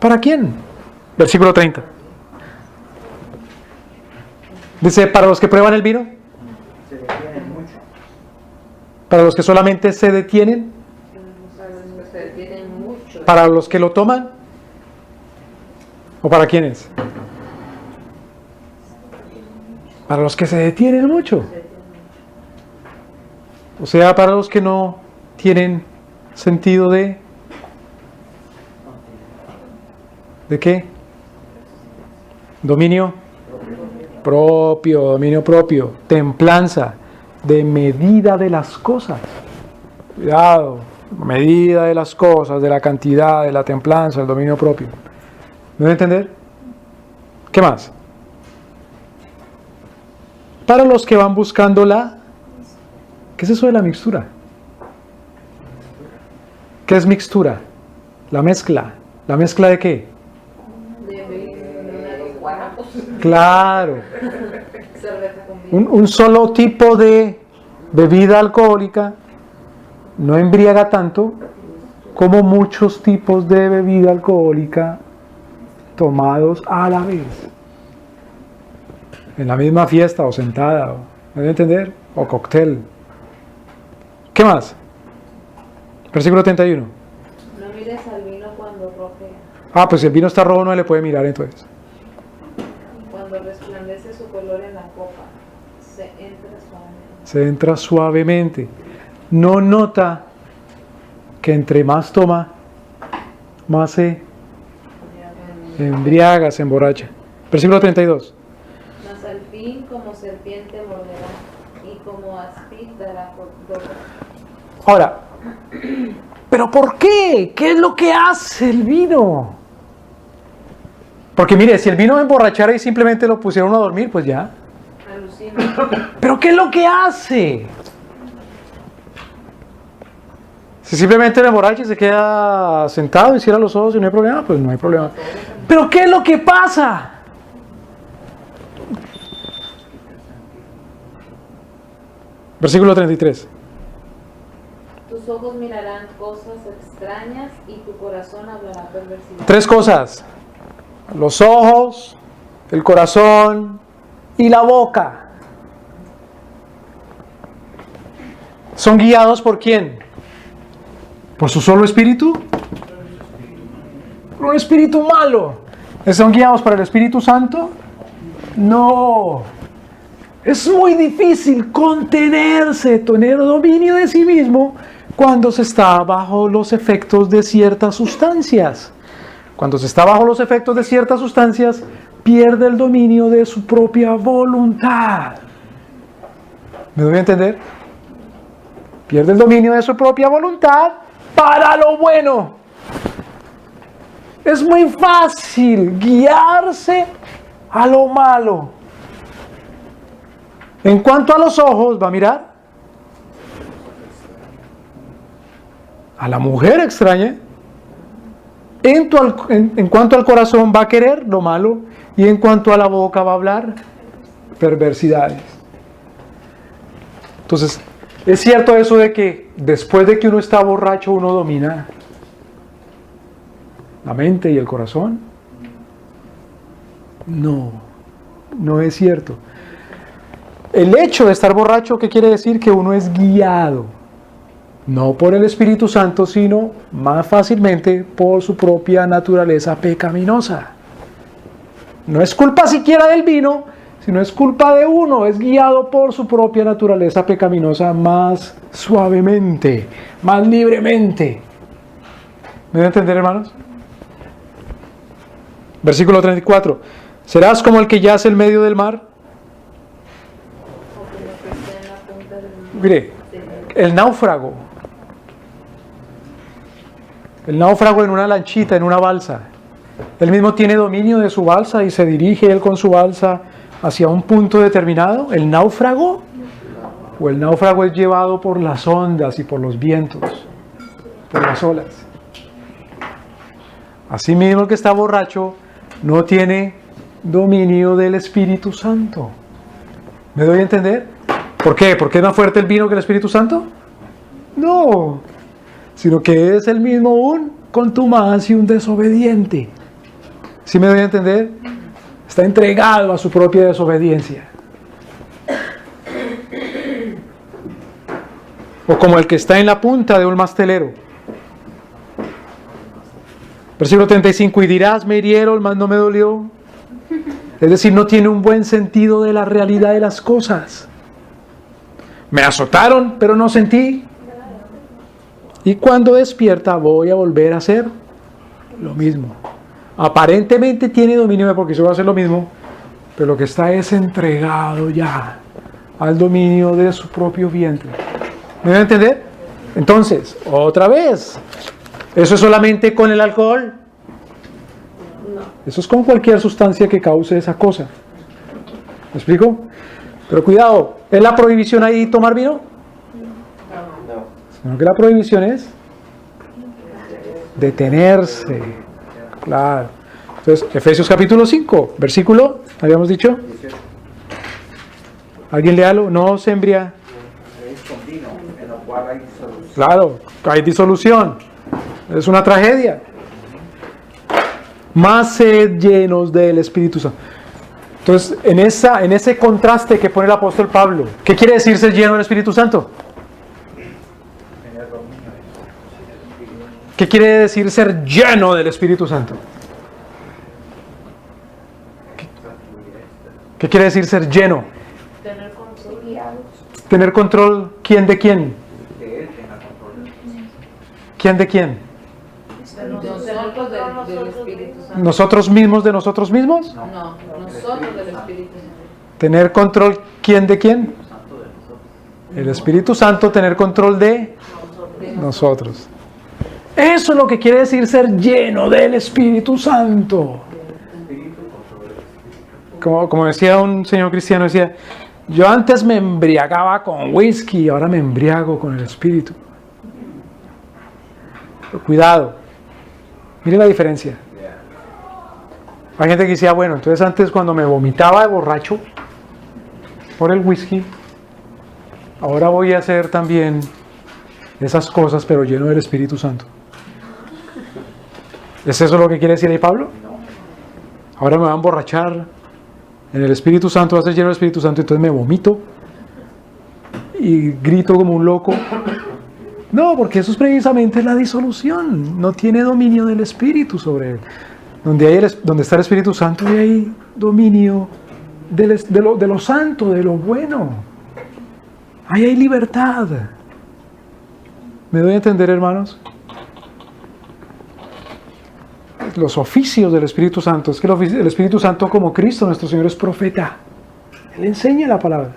¿Para quién? Versículo 30. Dice, para los que prueban el vino, Se detienen mucho. para los que solamente se detienen, Se detienen mucho. para los que lo toman, ¿o para quiénes? Para los que se detienen mucho. O sea, para los que no tienen sentido de... ¿De qué? Dominio propio, templanza, de medida de las cosas. Cuidado, medida de las cosas, de la cantidad, de la templanza, el dominio propio. ¿Me voy a entender? ¿Qué más? Para los que van buscando la... ¿Qué es eso de la mixtura? ¿Qué es mixtura? La mezcla. ¿La mezcla de qué? De guarapos. Claro. Cerveza con vino. Un solo tipo de bebida alcohólica no embriaga tanto como muchos tipos de bebida alcohólica tomados a la vez. En la misma fiesta o sentada, ¿me voy a entender? O cóctel. ¿Qué más? Versículo 31. No mires al vino cuando rojea, Ah, pues si el vino está rojo no le puede mirar entonces. cuando resplandece su color en la copa, se entra suavemente. Se entra suavemente. No nota que entre más toma, más se embriaga, se emborracha. Versículo 32. Mas al fin como serpiente morderá, y como aspid dará dolor. Ahora, ¿pero por qué? ¿Qué es lo que hace el vino? Porque mire, si el vino emborrachara y simplemente lo pusieron a dormir, pues ya. Alucina. ¿Pero qué es lo que hace? Si simplemente me emborracha y se queda sentado y cierra los ojos y no hay problema, pues no hay problema. Pero ¿qué es lo que pasa? Versículo 33. Tus ojos mirarán cosas extrañas y tu corazón hablará perversidad. 3 cosas: los ojos, el corazón y la boca. ¿Son guiados por quién? ¿Por su solo espíritu? ¿Por un espíritu malo? ¿Son guiados por el Espíritu Santo? No. Es muy difícil contenerse, tener dominio de sí mismo cuando se está bajo los efectos de ciertas sustancias. Cuando se está bajo los efectos de ciertas sustancias, pierde el dominio de su propia voluntad. ¿Me doy a entender? Pierde el dominio de su propia voluntad para lo bueno. Es muy fácil guiarse a lo malo. En cuanto a los ojos, va a mirar a la mujer extraña. En cuanto al corazón, va a querer lo malo. Y en cuanto a la boca, va a hablar perversidades. Entonces, ¿es cierto eso de que después de que uno está borracho, uno domina la mente y el corazón? No, no es cierto. El hecho de estar borracho, ¿qué quiere decir? Que uno es guiado, no por el Espíritu Santo, sino más fácilmente por su propia naturaleza pecaminosa. No es culpa siquiera del vino, sino es culpa de uno, es guiado por su propia naturaleza pecaminosa más suavemente, más libremente. ¿Me voy a entender, hermanos? Versículo 34. ¿Serás como el que yace en medio del mar? Mire, el náufrago en una lanchita, en una balsa, él mismo tiene dominio de su balsa y se dirige él con su balsa hacia un punto determinado. ¿El náufrago? ¿O el náufrago es llevado por las ondas y por los vientos, por las olas? Asimismo, el que está borracho no tiene dominio del Espíritu Santo. ¿Me doy a entender? ¿Por qué? ¿Por qué es más fuerte el vino que el Espíritu Santo? No, sino que es el mismo un contumaz y un desobediente. ¿Sí me doy a entender? Está entregado a su propia desobediencia. O como el que está en la punta de un mastelero. Versículo 35, y dirás, me hirieron, mas no me dolió. Es decir, no tiene un buen sentido de la realidad de las cosas. Me azotaron, pero no sentí. Y cuando despierta voy a volver a hacer lo mismo. Aparentemente tiene dominio de porque yo voy a hacer lo mismo, pero lo que está es entregado ya al dominio de su propio vientre. ¿Me van a entender? Entonces, otra vez, ¿eso es solamente con el alcohol? No. Eso es con cualquier sustancia que cause esa cosa. ¿Me explico? Pero cuidado, ¿es la prohibición ahí tomar vino? No. Sino que la prohibición es detenerse. Claro. Entonces, Efesios capítulo 5, versículo, habíamos dicho. ¿Alguien léalo? No se embriague. Con vino, en lo cual hay disolución. Claro, hay disolución. Es una tragedia. Más sed llenos del Espíritu Santo. Entonces, en ese contraste que pone el apóstol Pablo, ¿qué quiere decir ser lleno del Espíritu Santo? ¿Qué quiere decir ser lleno del Espíritu Santo? ¿Qué quiere decir ser lleno? Tener control. ¿Tener control quién de quién? Que él tenga control. ¿Quién de quién? Nosotros del Espíritu Santo. ¿Nosotros mismos de nosotros mismos? No, nosotros del Espíritu Santo. ¿Tener control quién de quién? El Espíritu Santo tener control de nosotros. Eso es lo que quiere decir ser lleno del Espíritu Santo. Como decía un señor cristiano, decía, yo antes me embriagaba con whisky, ahora me embriago con el Espíritu. Cuidado. Mire la diferencia. Hay gente que decía, bueno, entonces antes cuando me vomitaba de borracho por el whisky, ahora voy a hacer también esas cosas, pero lleno del Espíritu Santo. ¿Es eso lo que quiere decir ahí Pablo? Ahora me voy a emborrachar en el Espíritu Santo, voy a ser lleno del Espíritu Santo, entonces me vomito y grito como un loco. No, porque eso es precisamente la disolución. No tiene dominio del Espíritu sobre él. Donde está el Espíritu Santo, hay dominio de lo santo, de lo bueno. Ahí hay libertad. ¿Me doy a entender, hermanos? Los oficios del Espíritu Santo. Es que el Espíritu Santo, como Cristo, nuestro Señor, es profeta. Él enseña la palabra.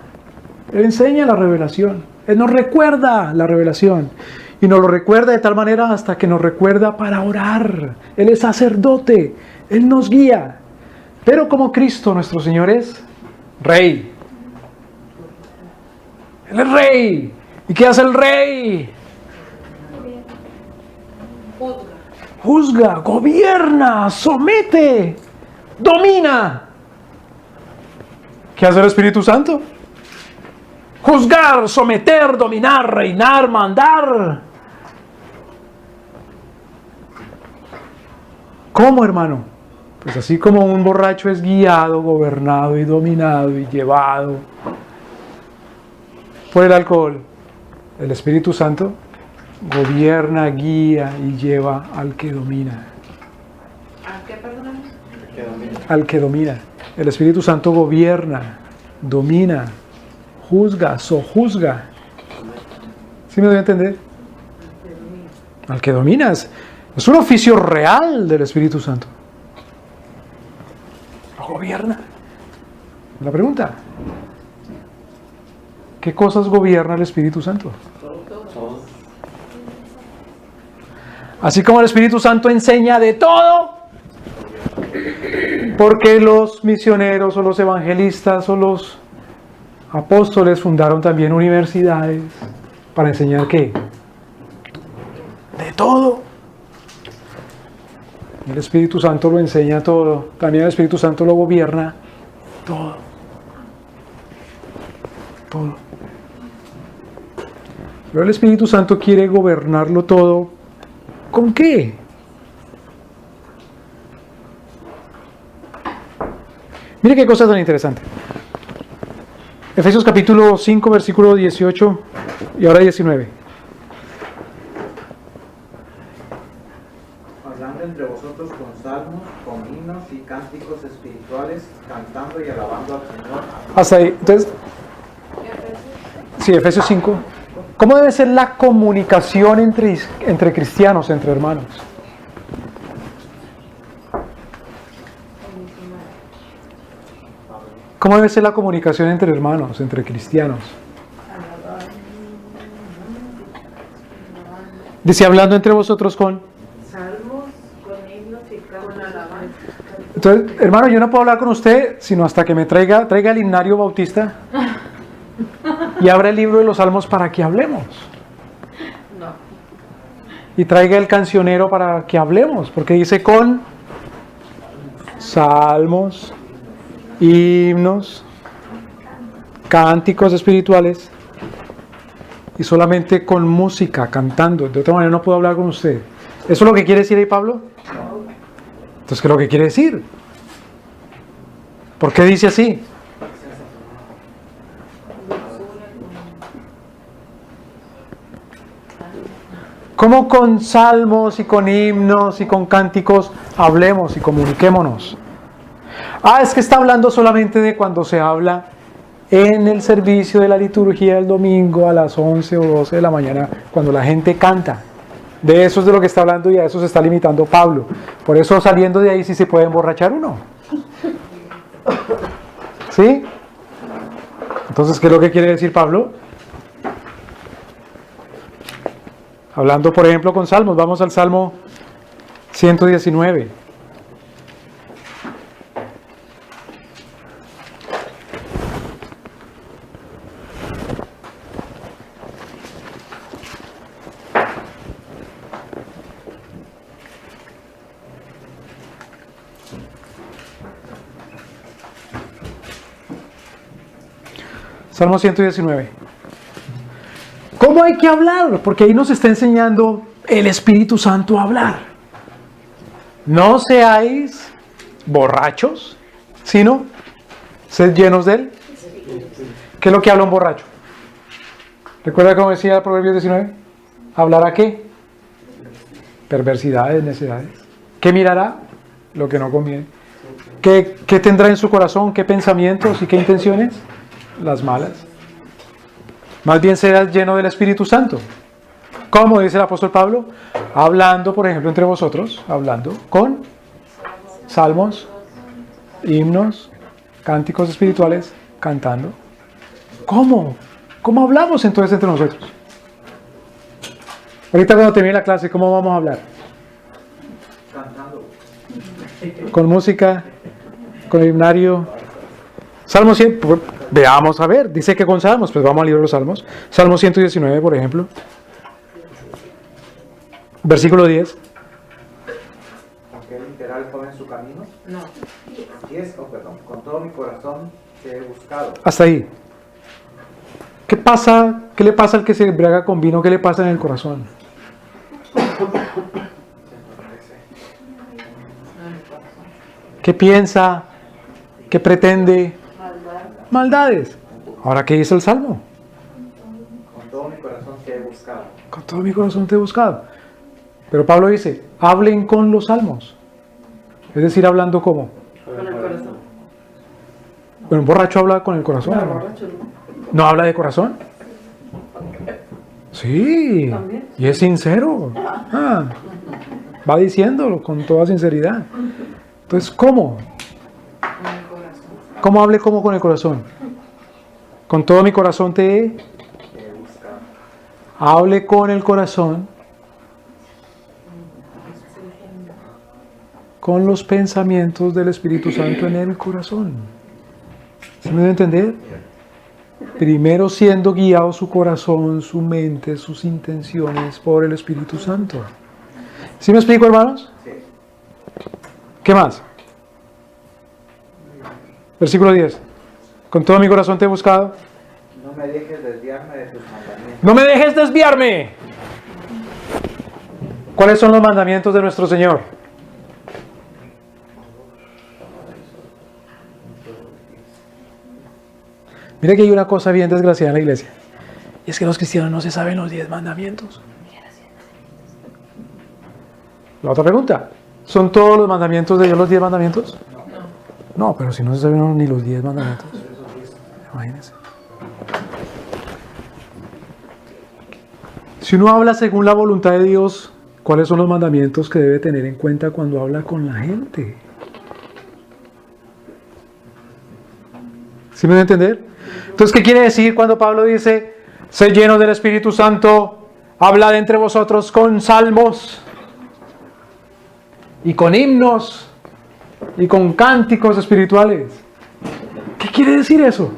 Él enseña la revelación. Él nos recuerda la revelación. Y nos lo recuerda de tal manera hasta que nos recuerda para orar. Él es sacerdote. Él nos guía. Pero como Cristo, nuestro Señor, es Rey. Él es Rey. ¿Y qué hace el Rey? Juzga, gobierna, somete, domina. ¿Qué hace el Espíritu Santo? Juzgar, someter, dominar, reinar, mandar. ¿Cómo, hermano? Pues así como un borracho es guiado, gobernado y dominado y llevado por el alcohol, el Espíritu Santo gobierna, guía y lleva al que domina. ¿A qué, perdón? Al que domina. El Espíritu Santo gobierna, domina, juzga, sojuzga. ¿Sí me doy a entender? Al que domina. Es un oficio real del Espíritu Santo. Lo gobierna. La pregunta: ¿qué cosas gobierna el Espíritu Santo? Así como el Espíritu Santo enseña de todo, porque los misioneros o los evangelistas o los apóstoles fundaron también universidades para enseñar ¿qué? De todo. El Espíritu Santo lo enseña todo. También el Espíritu Santo lo gobierna todo. Todo. Pero el Espíritu Santo quiere gobernarlo todo. ¿Con qué? Mire qué cosa tan interesante. Efesios capítulo 5, versículo 18 y ahora 19. Hablando entre vosotros con salmos, con himnos y cánticos espirituales, cantando y alabando al Señor. Hasta ahí. Entonces, sí, Efesios 5. ¿Cómo debe ser la comunicación entre cristianos, entre hermanos? ¿Cómo debe ser la comunicación entre hermanos, entre cristianos? Dice, hablando entre vosotros con Salmos, con himnos y con alabanza. Entonces, hermano, yo no puedo hablar con usted sino hasta que me traiga el himnario bautista y abra el libro de los salmos para que hablemos. No. Y traiga el cancionero para que hablemos, porque dice con salmos, himnos, cánticos espirituales y solamente con música, cantando. De otra manera no puedo hablar con usted. ¿Eso es lo que quiere decir ahí Pablo? Entonces, ¿qué es lo que quiere decir? ¿Por qué dice así? ¿Cómo con salmos y con himnos y con cánticos hablemos y comuniquémonos? Es que está hablando solamente de cuando se habla en el servicio de la liturgia del domingo a las 11 o 12 de la mañana, cuando la gente canta. De eso es de lo que está hablando y a eso se está limitando Pablo. Por eso saliendo de ahí sí se puede emborrachar uno. ¿Sí? Entonces, ¿qué es lo que quiere decir Pablo? Hablando, por ejemplo, con salmos. Vamos al Salmo 119. Salmo 119. ¿Cómo hay que hablar? Porque ahí nos está enseñando el Espíritu Santo a hablar. No seáis borrachos, sino sed llenos de Él. ¿Qué es lo que habla un borracho? ¿Recuerda cómo decía Proverbios 19? ¿Hablará qué? Perversidades, necedades. ¿Qué mirará? Lo que no conviene. ¿Qué tendrá en su corazón? ¿Qué pensamientos y qué intenciones? Las malas. Más bien serás lleno del Espíritu Santo. ¿Cómo dice el apóstol Pablo? Hablando, por ejemplo, entre vosotros, hablando con salmos, himnos, cánticos espirituales, cantando. ¿Cómo? ¿Cómo hablamos entonces entre nosotros? Ahorita cuando termine la clase, ¿cómo vamos a hablar? Cantando. Con música, con el himnario. Salmo 100, veamos a ver, dice que con salmos, pues vamos al libro de los salmos. Salmo 119, por ejemplo. Versículo 10. Aunque el literal pone en su camino. No. 10, perdón. Con todo mi corazón te he buscado. Hasta ahí. ¿Qué pasa? ¿Qué le pasa al que se embriaga con vino? ¿Qué le pasa en el corazón? ¿Qué piensa? ¿Qué pretende? Maldades. Ahora, ¿qué dice el Salmo? Con todo mi corazón te he buscado. Con todo mi corazón te he buscado. Pero Pablo dice, hablen con los salmos. Es decir, hablando ¿cómo? Con el corazón. Bueno, un borracho habla con el corazón. No, ¿no? borracho no. ¿No habla de corazón? Sí. ¿También? Y es sincero. Va diciéndolo con toda sinceridad. Entonces, ¿cómo? ¿Cómo hable como con el corazón? Con todo mi corazón te he buscado. hable con el corazón, con los pensamientos del Espíritu Santo en el corazón. ¿Sí me debe entender? Primero siendo guiado su corazón, su mente, sus intenciones por el Espíritu Santo. ¿Sí me explico, hermanos? Sí. ¿Qué más? Versículo 10. Con todo mi corazón te he buscado. No me dejes desviarme de tus mandamientos. ¡No me dejes desviarme! ¿Cuáles son los mandamientos de nuestro Señor? Mira que hay una cosa bien desgraciada en la iglesia. Y es que los cristianos no se saben los 10 mandamientos. La otra pregunta. ¿Son todos los mandamientos de Dios los 10 mandamientos? No, pero si no se saben ni los 10 mandamientos. Imagínense. Si uno habla según la voluntad de Dios, ¿cuáles son los mandamientos que debe tener en cuenta cuando habla con la gente? ¿Sí me van a entender? Entonces, ¿qué quiere decir cuando Pablo dice, sé lleno del Espíritu Santo, hablad entre vosotros con salmos y con himnos y con cánticos espirituales? ¿Qué quiere decir eso?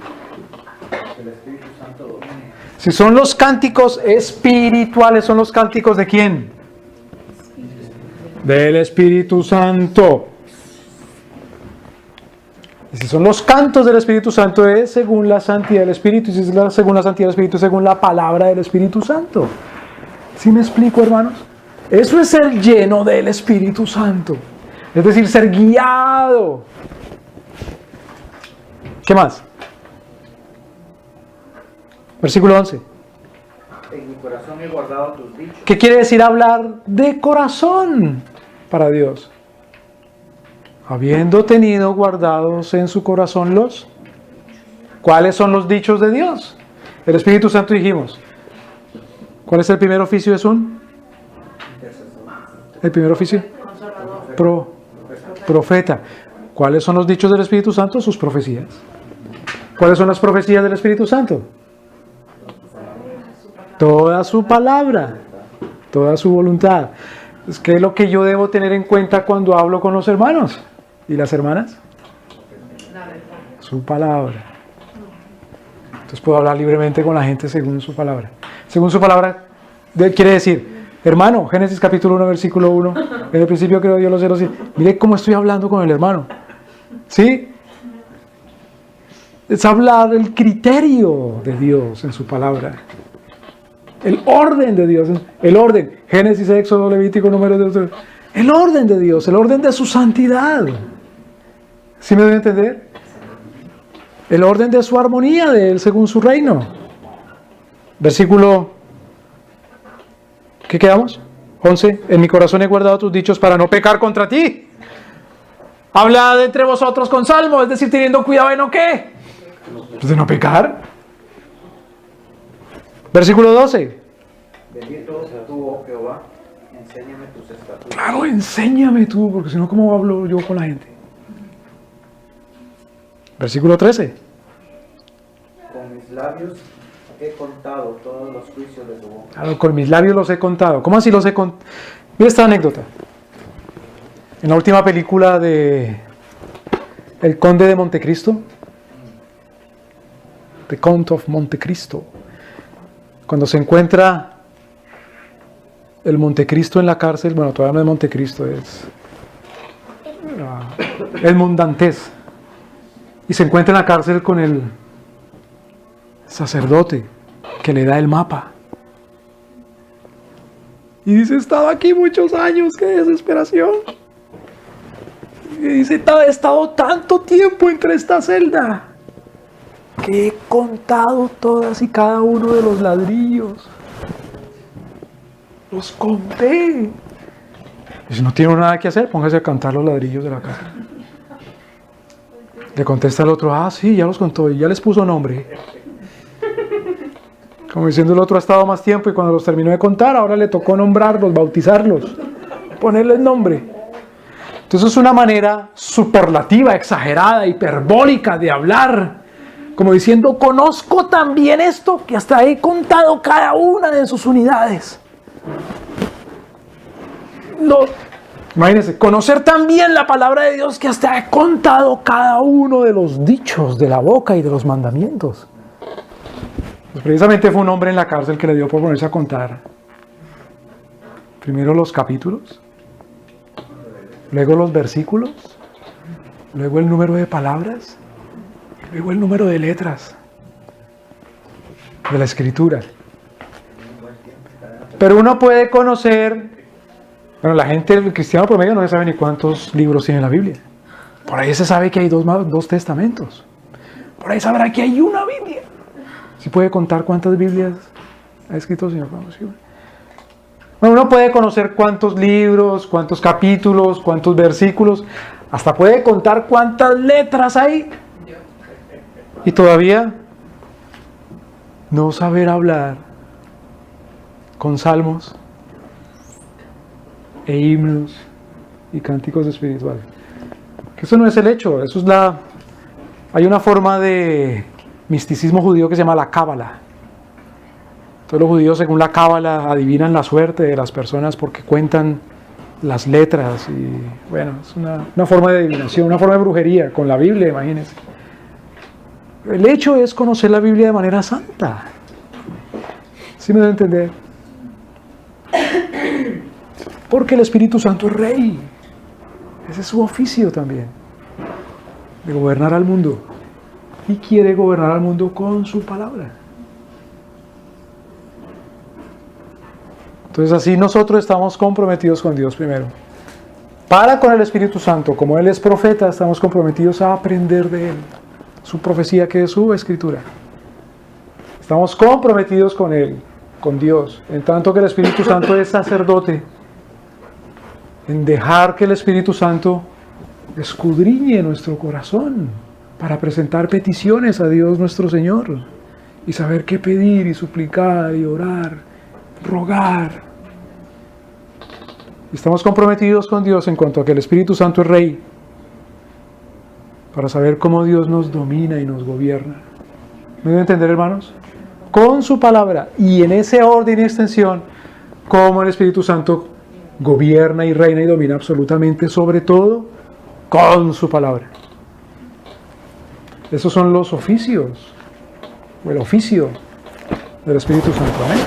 El Espíritu Santo domine. Si son los cánticos espirituales, ¿son los cánticos de quién? Del Espíritu Santo. Y si son los cantos del Espíritu Santo, es según la santidad del Espíritu. Y si es según la santidad del Espíritu, es según la palabra del Espíritu Santo. ¿Sí me explico, hermanos? Eso es ser lleno del Espíritu Santo. Es decir, ser guiado. ¿Qué más? Versículo 11. En mi corazón he guardado tus dichos. ¿Qué quiere decir hablar de corazón para Dios? Habiendo tenido guardados en su corazón los... ¿Cuáles son los dichos de Dios? El Espíritu Santo dijimos. ¿Cuál es el primer oficio de Sun? El primer oficio. Profeta. ¿Cuáles son los dichos del Espíritu Santo? Sus profecías. ¿Cuáles son las profecías del Espíritu Santo? Toda su palabra, toda su voluntad. ¿Qué es lo que yo debo tener en cuenta cuando hablo con los hermanos y las hermanas? Su palabra. Entonces puedo hablar libremente con la gente según su palabra. Según su palabra quiere decir, hermano, Génesis capítulo 1, versículo 1, en el principio creó Dios los cielos y mire cómo estoy hablando con el hermano. ¿Sí? Es hablar el criterio de Dios en su palabra. El orden de Dios. El orden. Génesis, Éxodo, Levítico, Números. El orden de Dios. El orden de su santidad. ¿Sí me debe entender? El orden de su armonía de Él según su reino. Versículo, ¿qué quedamos? 11. En mi corazón he guardado tus dichos para no pecar contra ti. Habla de entre vosotros con salmo, es decir, teniendo cuidado de no qué. Pues de no pecar. Versículo 12. Bendito tú, oh Jehová, enséñame tus estatutos. Claro, enséñame tú, porque si no, ¿cómo hablo yo con la gente? Versículo 13. Con mis labios he contado todos los juicios de tu boca. Claro, con mis labios los he contado. ¿Cómo así los he contado? Mira esta anécdota. En la última película de El Conde de Montecristo, The Count of Montecristo, cuando se encuentra el Montecristo en la cárcel, bueno, todavía no es Montecristo, es Edmond Dantes, y se encuentra en la cárcel con el sacerdote que le da el mapa. Y dice, he estado aquí muchos años, qué desesperación. Y dice, he estado tanto tiempo entre esta celda que he contado todas y cada uno de los ladrillos. Los conté. Y si no tiene nada que hacer, póngase a cantar los ladrillos de la casa. Le contesta el otro, ah, sí, ya los contó y ya les puso nombre. Como diciendo, el otro ha estado más tiempo y cuando los terminó de contar, ahora le tocó nombrarlos, bautizarlos, ponerles nombre. Entonces es una manera superlativa, exagerada, hiperbólica de hablar, como diciendo, conozco también esto, que hasta he contado cada una de sus unidades. Imagínense, conocer también la palabra de Dios, que hasta he contado cada uno de los dichos de la boca y de los mandamientos. Pues precisamente fue un hombre en la cárcel que le dio por ponerse a contar primero los capítulos, luego los versículos, luego el número de palabras, luego el número de letras de la escritura. Pero uno puede conocer, bueno, la gente, el cristiano promedio no sabe ni cuántos libros tiene la Biblia. Por ahí se sabe que hay dos testamentos. Por ahí sabrá que hay una Biblia. ¿Sí puede contar cuántas Biblias ha escrito el Señor? Vamos, ¿sí? Bueno, uno puede conocer cuántos libros, cuántos capítulos, cuántos versículos, hasta puede contar cuántas letras hay. Y todavía no saber hablar con salmos e himnos y cánticos espirituales. Que eso no es el hecho, eso es hay una forma de misticismo judío que se llama la cábala. Todos los judíos, según la cábala, adivinan la suerte de las personas porque cuentan las letras y bueno, es una forma de adivinación, una forma de brujería con la Biblia, imagínense. El hecho es conocer la Biblia de manera santa. ¿Sí me debe entender? Porque el Espíritu Santo es Rey. Ese es su oficio también, de gobernar al mundo. Y quiere gobernar al mundo con su palabra. Entonces así nosotros estamos comprometidos con Dios primero. Para con el Espíritu Santo, como Él es profeta, estamos comprometidos a aprender de Él. Su profecía, que es su escritura. Estamos comprometidos con Él, con Dios. En tanto que el Espíritu Santo es sacerdote, en dejar que el Espíritu Santo escudriñe nuestro corazón para presentar peticiones a Dios nuestro Señor y saber qué pedir y suplicar y orar, rogar. Estamos comprometidos con Dios en cuanto a que el Espíritu Santo es Rey, para saber cómo Dios nos domina y nos gobierna. ¿Me deben entender, hermanos? Con su palabra y en ese orden y extensión, cómo el Espíritu Santo gobierna y reina y domina absolutamente sobre todo con su palabra. Esos son los oficios, o el oficio del Espíritu Santo. Amén.